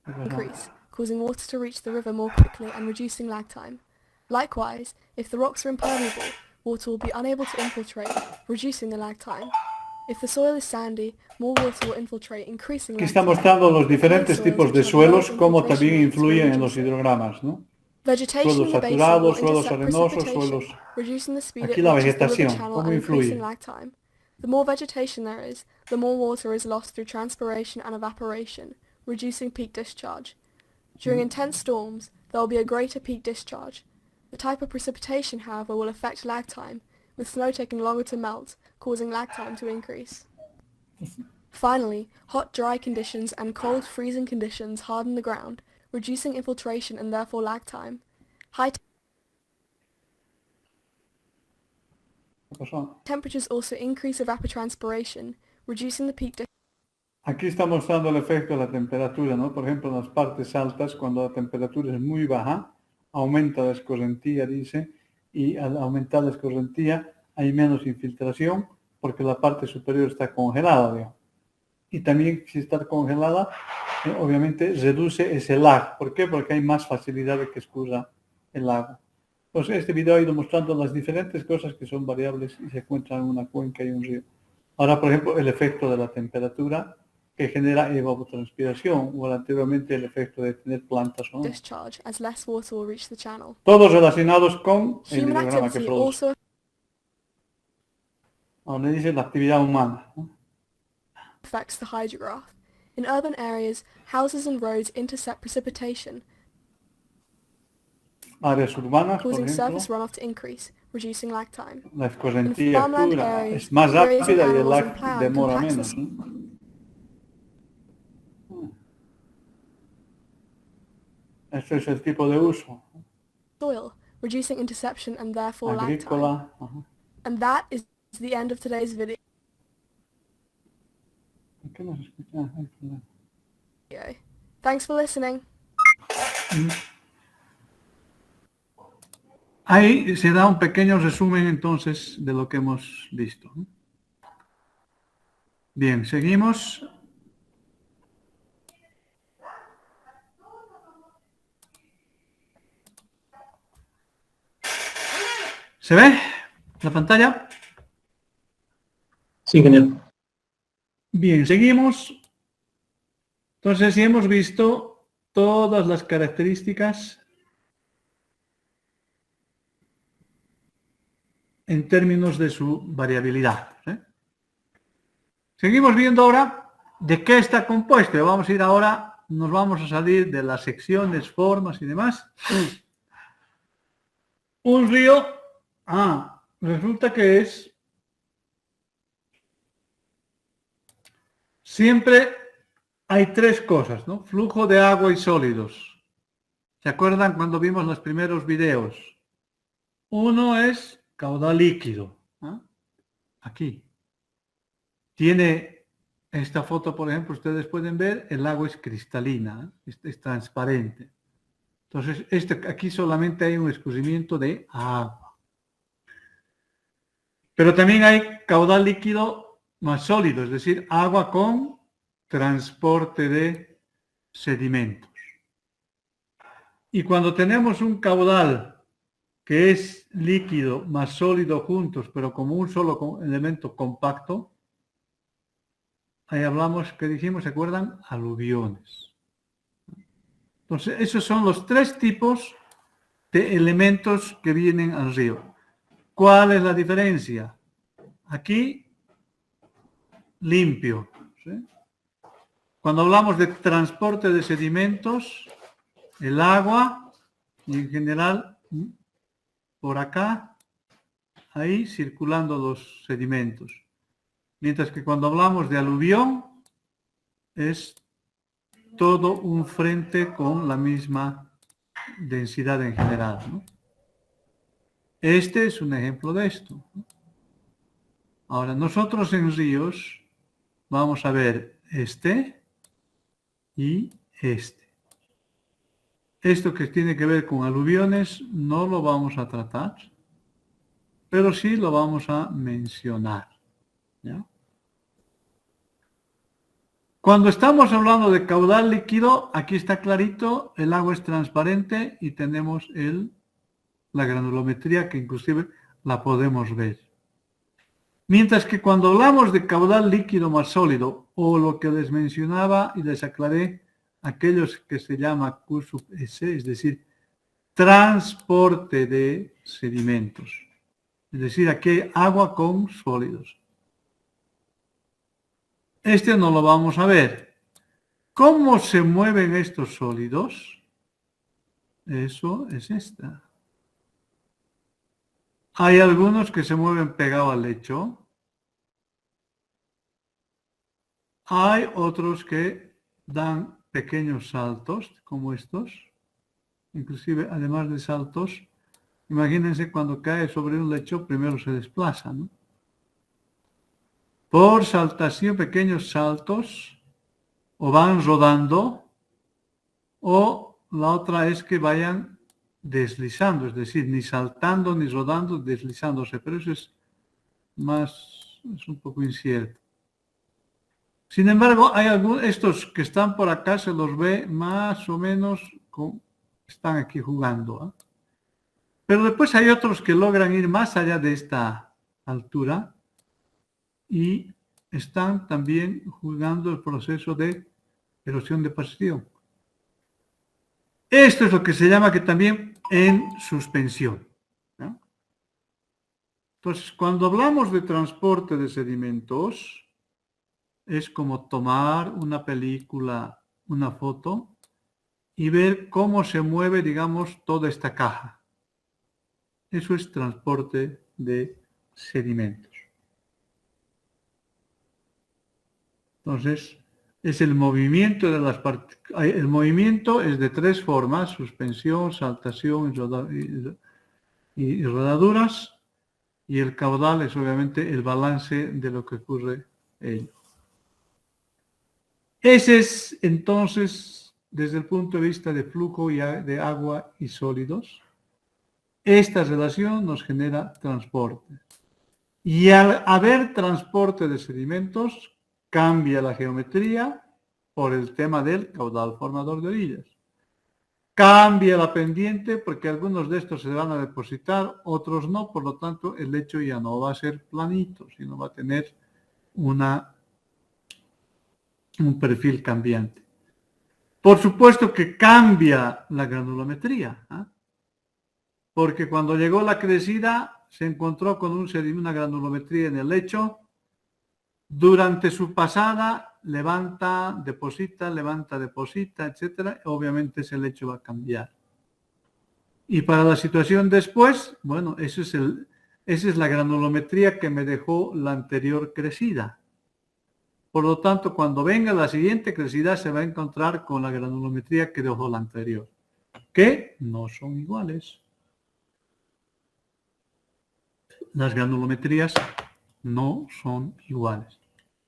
increase, causing water to reach the river more quickly and reducing lag time. Likewise, if the rocks are impermeable, water will be unable to infiltrate, reducing the lag time. If the soil is sandy, more water will infiltrate, increasing Aquí lag está time. mostrando los diferentes Clay tipos soils de which have low suelos, cómo infiltration también rates will influyen en reduce los hidrogramas, ¿no? vegetation Suelos in the basin saturados, will suelos intercept arenosos, precipitation, suelos... reducing the speed Aquí at la which it reaches the river vegetación, channel cómo and increasing influye. lag time. The more vegetation there is, the more water is lost through transpiration and evaporation, reducing peak discharge. During intense storms, there will be a greater peak discharge. The type of precipitation, however, will affect lag time, with snow taking longer to melt, causing lag time to increase. Finally, hot, dry conditions and cold, freezing conditions harden the ground, reducing infiltration and therefore lag time. High ¿Qué pasó? temperatures also increase evapotranspiration, reducing the peak Aquí está mostrando el efecto de la temperatura, ¿no? Por ejemplo, en las partes altas, cuando la temperatura es muy baja, aumenta la escorrentía, dice, y al aumentar la escorrentía hay menos infiltración porque la parte superior está congelada, digamos. Y también si está congelada, obviamente reduce ese lag. ¿Por qué? Porque hay más facilidad de que escurra el agua. Pues este video ha ido mostrando las diferentes cosas que son variables y se encuentran en una cuenca y un río. Ahora, por ejemplo, el efecto de la temperatura que genera evapotranspiración, o anteriormente el efecto de tener plantas o no. discharge as less water will reach the channel. Todos relacionados con el Human hidrograma que activity produce. also Donde dice la actividad humana, ¿no? affects the hydrograph. In urban areas, houses and roads intercept precipitation, Áreas urbanas, por causing ejemplo, surface runoff to increase, reducing lag time. la In escorrentía farmland escura areas, es más grazing rápida y el animals and lag plough demora compacts menos, the ¿no? Este es el tipo de uso soil, reducing interception and therefore lag time. agrícola. Ajá. And that is the end of today's video. ¿Por qué no se escucha? Ay, perdón. Thanks for listening. Ahí se da un pequeño resumen entonces de lo que hemos visto, ¿no? Bien, seguimos. ¿Se ve la pantalla? Sí, genial. Bien, seguimos. Entonces, ya hemos visto todas las características en términos de su variabilidad, ¿eh? Seguimos viendo ahora de qué está compuesto. Vamos a ir ahora, nos vamos a salir de las secciones, formas y demás. Un río, resulta que es siempre hay tres cosas, ¿no? Flujo de agua y sólidos. ¿Se acuerdan cuando vimos los primeros videos? Uno es caudal líquido, ¿eh? Aquí. Tiene esta foto, por ejemplo, ustedes pueden ver, el agua es cristalina, ¿eh? Es transparente. Entonces, aquí solamente hay un escurrimiento de agua. Pero también hay caudal líquido más sólido, es decir, agua con transporte de sedimentos. Y cuando tenemos un caudal que es líquido más sólido juntos, pero como un solo elemento compacto, ahí hablamos, que dijimos, ¿se acuerdan? Aluviones. Entonces, esos son los tres tipos de elementos que vienen al río. ¿Cuál es la diferencia? Aquí, limpio. ¿Sí? Cuando hablamos de transporte de sedimentos, el agua, y en general, por acá, ahí circulando los sedimentos. Mientras que cuando hablamos de aluvión, es todo un frente con la misma densidad en general, ¿no? Este es un ejemplo de esto. Ahora, nosotros en ríos vamos a ver este y este. Esto que tiene que ver con aluviones no lo vamos a tratar, pero sí lo vamos a mencionar, ¿ya? Cuando estamos hablando de caudal líquido, aquí está clarito, el agua es transparente y tenemos la granulometría que inclusive la podemos ver. Mientras que cuando hablamos de caudal líquido más sólido, o lo que les mencionaba y les aclaré, aquellos que se llama Q sub S, es decir, transporte de sedimentos. Es decir, aquí hay agua con sólidos. Este no lo vamos a ver. ¿Cómo se mueven estos sólidos? Eso es esta. Hay algunos que se mueven pegados al lecho. Hay otros que dan pequeños saltos, como estos. Inclusive, además de saltos, imagínense cuando cae sobre un lecho, primero se desplaza, ¿no? Por saltación, pequeños saltos, o van rodando, o la otra es que vayan deslizando, es decir, ni saltando ni rodando, deslizándose, pero eso es un poco incierto. Sin embargo, hay estos que están por acá, se los ve más o menos, están aquí jugando, ¿eh? Pero después hay otros que logran ir más allá de esta altura y están también jugando el proceso de erosión de deposición. Esto es lo que se llama que también en suspensión, ¿no? Entonces, cuando hablamos de transporte de sedimentos, es como tomar una película, una foto, y ver cómo se mueve, digamos, toda esta caja. Eso es transporte de sedimentos. Entonces, es el movimiento de las partículas. El movimiento es de tres formas: suspensión, saltación y rodaduras. Y el caudal es obviamente el balance de lo que ocurre en ello. Ese es entonces, desde el punto de vista de flujo de agua y sólidos, esta relación nos genera transporte. Y al haber transporte de sedimentos, cambia la geometría por el tema del caudal formador de orillas. Cambia la pendiente porque algunos de estos se van a depositar, otros no, por lo tanto el lecho ya no va a ser planito, sino va a tener un perfil cambiante. Por supuesto que cambia la granulometría, ¿eh? Porque cuando llegó la crecida se encontró con una granulometría en el lecho. Durante su pasada levanta, deposita, etcétera. Obviamente ese lecho va a cambiar. Y para la situación después, bueno, esa es la granulometría que me dejó la anterior crecida. Por lo tanto, cuando venga la siguiente crecida se va a encontrar con la granulometría que dejó la anterior, que no son iguales. Las granulometrías no son iguales.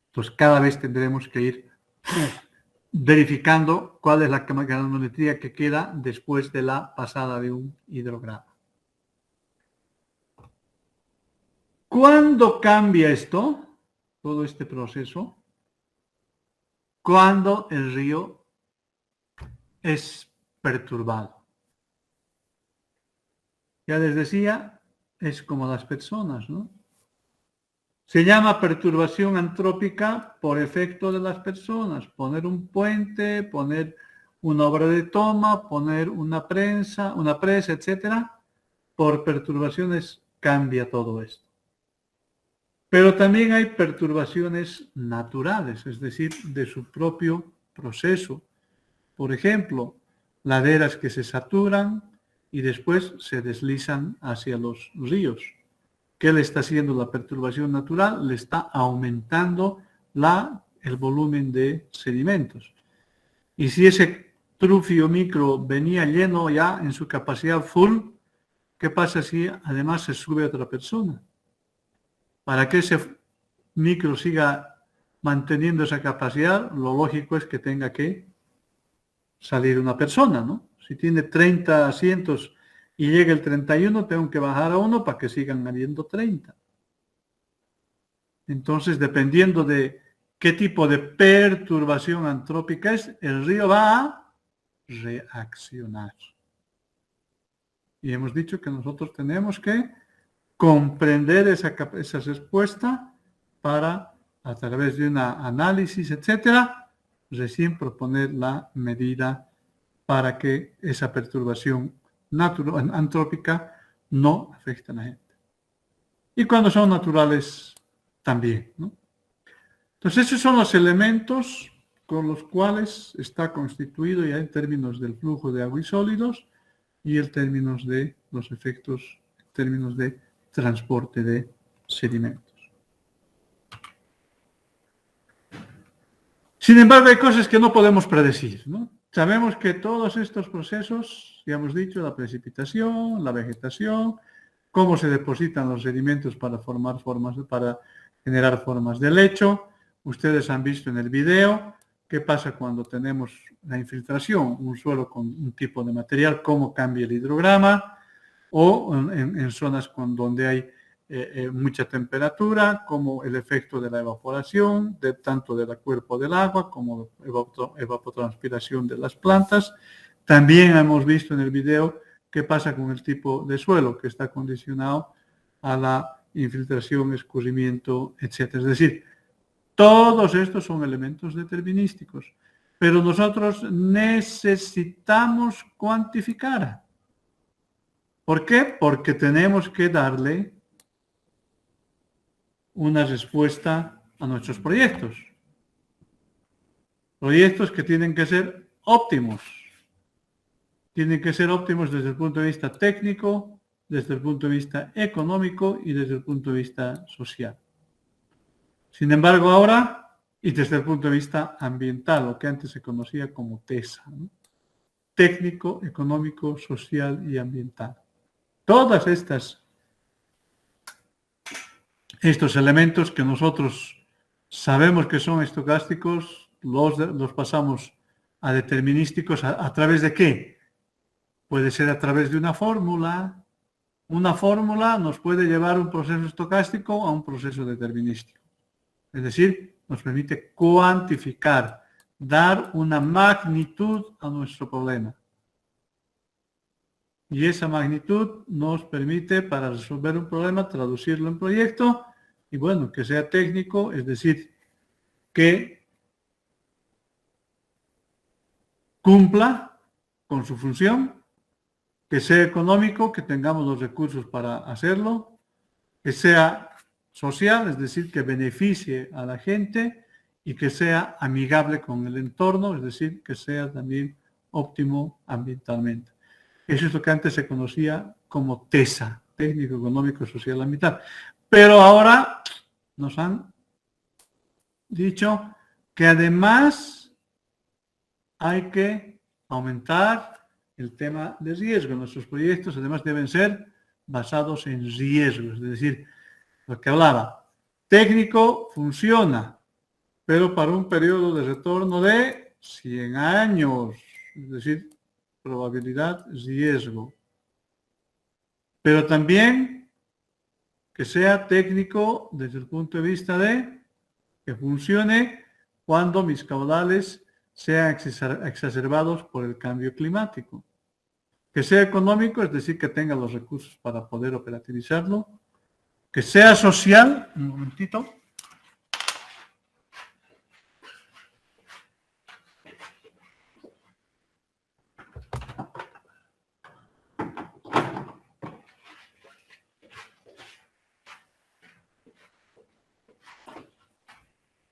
Entonces, cada vez tendremos que ir verificando cuál es la granulometría que queda después de la pasada de un hidrograma. ¿Cuándo cambia esto? Todo este proceso. Cuando el río es perturbado. Ya les decía, es como las personas, ¿no? Se llama perturbación antrópica por efecto de las personas. Poner un puente, poner una obra de toma, poner una presa, etcétera, por perturbaciones cambia todo esto. Pero también hay perturbaciones naturales, es decir, de su propio proceso. Por ejemplo, laderas que se saturan y después se deslizan hacia los ríos. ¿Qué le está haciendo la perturbación natural? Le está aumentando el volumen de sedimentos. Y si ese trufio micro venía lleno ya en su capacidad full, ¿qué pasa si además se sube otra persona? Para que ese micro siga manteniendo esa capacidad, lo lógico es que tenga que salir una persona, ¿no? Si tiene 30 asientos y llega el 31, tengo que bajar a uno para que sigan habiendo 30. Entonces, dependiendo de qué tipo de perturbación antrópica es, el río va a reaccionar. Y hemos dicho que nosotros tenemos que comprender esa respuesta para, a través de un análisis, etcétera, recién proponer la medida para que esa perturbación antrópica no afecte a la gente. Y cuando son naturales, también, ¿no? Entonces, esos son los elementos con los cuales está constituido ya en términos del flujo de agua y sólidos y en términos de los efectos, en términos de transporte de sedimentos. Sin embargo, hay cosas que no podemos predecir, ¿no? Sabemos que todos estos procesos, ya hemos dicho, la precipitación, la vegetación, cómo se depositan los sedimentos para generar formas de lecho. Ustedes han visto en el video qué pasa cuando tenemos la infiltración, un suelo con un tipo de material, cómo cambia el hidrograma, o en zonas donde hay mucha temperatura, como el efecto de la evaporación, tanto del cuerpo del agua como evapotranspiración de las plantas. También hemos visto en el video qué pasa con el tipo de suelo que está condicionado a la infiltración, escurrimiento, etc. Es decir, todos estos son elementos determinísticos, pero nosotros necesitamos cuantificar. ¿Por qué? Porque tenemos que darle una respuesta a nuestros proyectos. Proyectos que tienen que ser óptimos. Tienen que ser óptimos desde el punto de vista técnico, desde el punto de vista económico y desde el punto de vista social. Sin embargo, ahora, y desde el punto de vista ambiental, lo que antes se conocía como TESA, ¿no? Técnico, económico, social y ambiental. Todas estos elementos que nosotros sabemos que son estocásticos, los pasamos a determinísticos. ¿A través de qué? Puede ser a través de una fórmula. Una fórmula nos puede llevar un proceso estocástico a un proceso determinístico. Es decir, nos permite cuantificar, dar una magnitud a nuestro problema. Y esa magnitud nos permite, para resolver un problema, traducirlo en proyecto y, bueno, que sea técnico, es decir, que cumpla con su función, que sea económico, que tengamos los recursos para hacerlo, que sea social, es decir, que beneficie a la gente y que sea amigable con el entorno, es decir, que sea también óptimo ambientalmente. Eso es lo que antes se conocía como TESA, técnico, económico, social, ambiental. Pero ahora nos han dicho que además hay que aumentar el tema de riesgo. Nuestros proyectos además deben ser basados en riesgos, es decir, lo que hablaba, técnico funciona, pero para un periodo de retorno de 100 años, es decir, probabilidad, riesgo. Pero también que sea técnico desde el punto de vista de que funcione cuando mis caudales sean exacerbados por el cambio climático. Que sea económico, es decir, que tenga los recursos para poder operativizarlo. Que sea social, un momentito.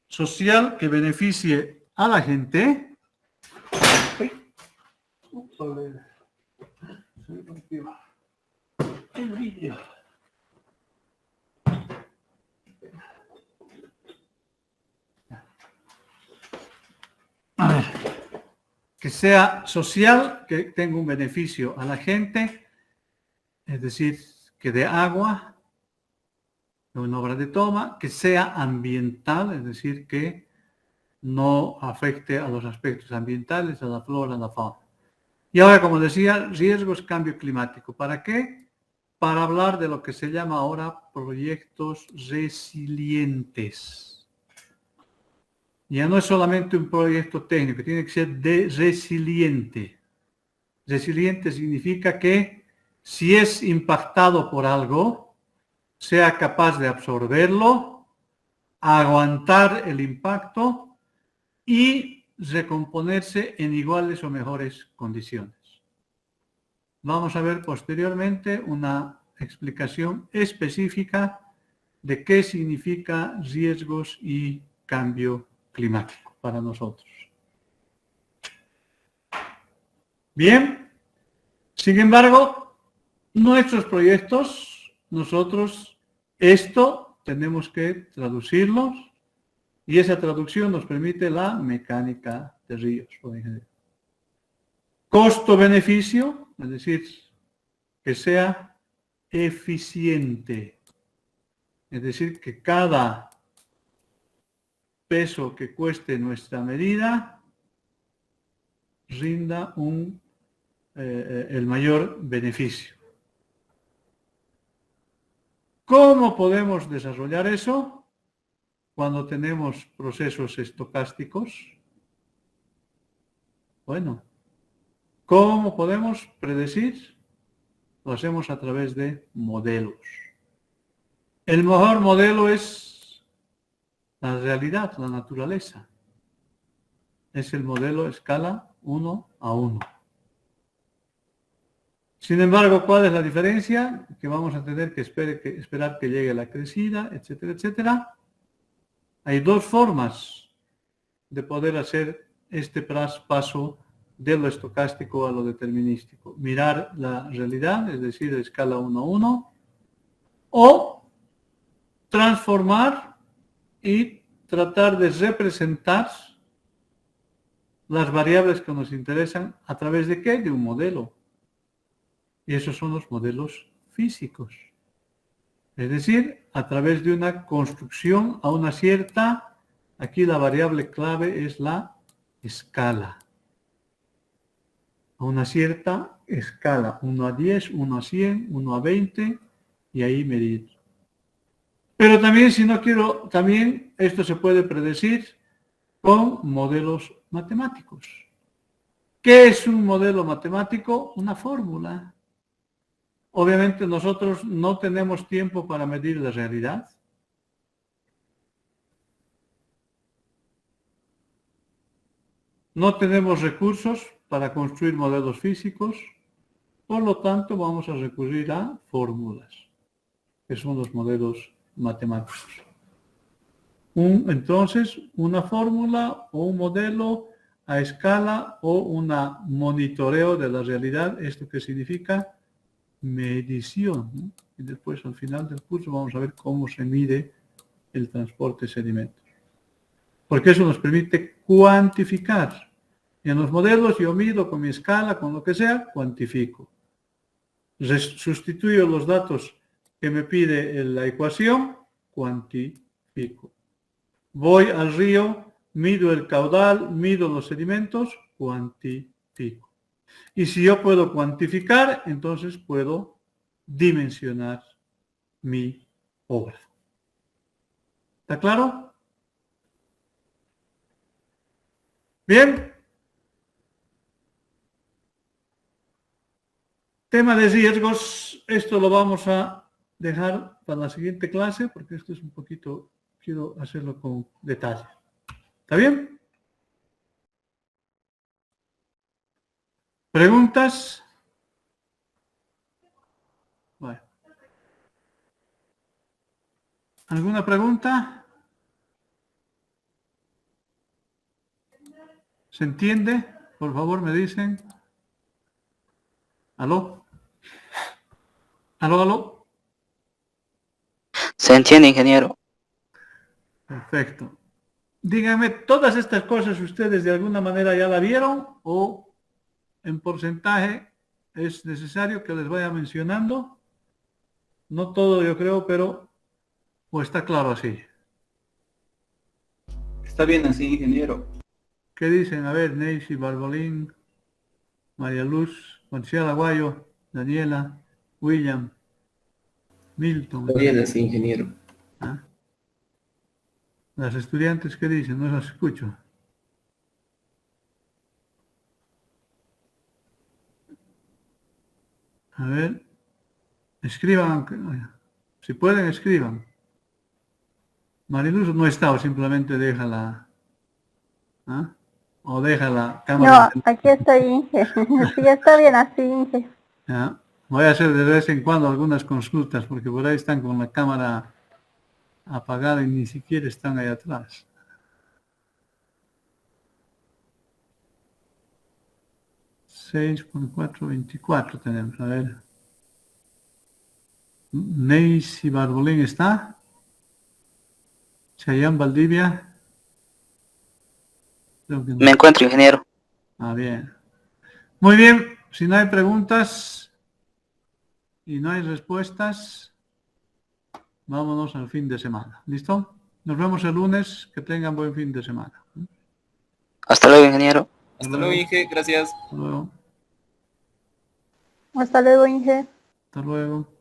Social que beneficie a la gente. Ay. Se rompió el vídeo. A ver, que sea social, que tenga un beneficio a la gente, es decir, que dé agua, una obra de toma, que sea ambiental, es decir, que no afecte a los aspectos ambientales, a la flora, a la fauna. Y ahora, como decía, riesgos, cambio climático. ¿Para qué? Para hablar de lo que se llama ahora proyectos resilientes. Ya no es solamente un proyecto técnico, tiene que ser resiliente. Resiliente significa que si es impactado por algo, sea capaz de absorberlo, aguantar el impacto y recomponerse en iguales o mejores condiciones. Vamos a ver posteriormente una explicación específica de qué significa riesgos y cambio climático para nosotros. Bien, sin embargo, nuestros proyectos, nosotros esto tenemos que traducirlos y esa traducción nos permite la mecánica de ríos, por ejemplo. Costo-beneficio, es decir, que sea eficiente, es decir, que cada peso que cueste nuestra medida rinda el mayor beneficio. ¿Cómo podemos desarrollar eso cuando tenemos procesos estocásticos? Bueno, ¿cómo podemos predecir? Lo hacemos a través de modelos. El mejor modelo es la realidad, la naturaleza. Es el modelo escala 1 a 1. Sin embargo, ¿cuál es la diferencia? Que vamos a tener que esperar que llegue la crecida, etcétera, etcétera. Hay dos formas de poder hacer este paso de lo estocástico a lo determinístico. Mirar la realidad, es decir, de escala 1 a 1, o transformar y tratar de representar las variables que nos interesan a través de ¿qué? De un modelo. Y esos son los modelos físicos. Es decir, a través de una construcción a una cierta, aquí la variable clave es la escala. A una cierta escala, 1 a 10, 1 a 100, 1 a 20, y ahí medir. Pero también, si no quiero, también esto se puede predecir con modelos matemáticos. ¿Qué es un modelo matemático? Una fórmula. Obviamente nosotros no tenemos tiempo para medir la realidad. No tenemos recursos para construir modelos físicos. Por lo tanto, vamos a recurrir a fórmulas, que son los modelos matemáticos. Entonces, una fórmula o un modelo a escala o un monitoreo de la realidad. ¿Esto qué significa? Medición, ¿no? Y después al final del curso vamos a ver cómo se mide el transporte de sedimentos. Porque eso nos permite cuantificar. En los modelos yo mido con mi escala, con lo que sea, cuantifico. Sustituyo los datos que me pide la ecuación, cuantifico. Voy al río, mido el caudal, mido los sedimentos, cuantifico. Y si yo puedo cuantificar, entonces puedo dimensionar mi obra. ¿Está claro? Bien. Tema de riesgos, esto lo vamos a dejar para la siguiente clase porque esto es un poquito, quiero hacerlo con detalle. ¿Está bien? ¿Preguntas? Bueno. ¿Alguna pregunta? ¿Se entiende? Por favor, me dicen. ¿Aló? ¿Aló, aló? ¿Se entiende, ingeniero? Perfecto. Díganme, ¿todas estas cosas ustedes de alguna manera ya la vieron o en porcentaje es necesario que les vaya mencionando? No todo, yo creo, pero o está claro así. Está bien así, ingeniero. ¿Qué dicen? A ver, Neisy, Barbolín, María Luz, Marcial Aguayo, Daniela, William, Milton. Está bien así, ingeniero. ¿Ah? Las estudiantes, ¿qué dicen? No las escucho. A ver, escriban, si pueden, escriban. Mariluz no está o simplemente déjala, ¿ah? O deja la cámara. No, aquí estoy, Inge. Sí, está bien así, Inge. ¿Ya? Voy a hacer de vez en cuando algunas consultas porque por ahí están con la cámara apagada y ni siquiera están ahí atrás. Seis por 4, 24 tenemos. A ver. Neisy Barbolín está. Chayán Valdivia. Creo que no. Me encuentro, ingeniero. Ah, bien. Muy bien. Si no hay preguntas y no hay respuestas, vámonos al fin de semana. ¿Listo? Nos vemos el lunes. Que tengan buen fin de semana. Hasta luego, ingeniero. Hasta luego, Inge. Gracias. Hasta luego. Hasta luego, Inge. Hasta luego.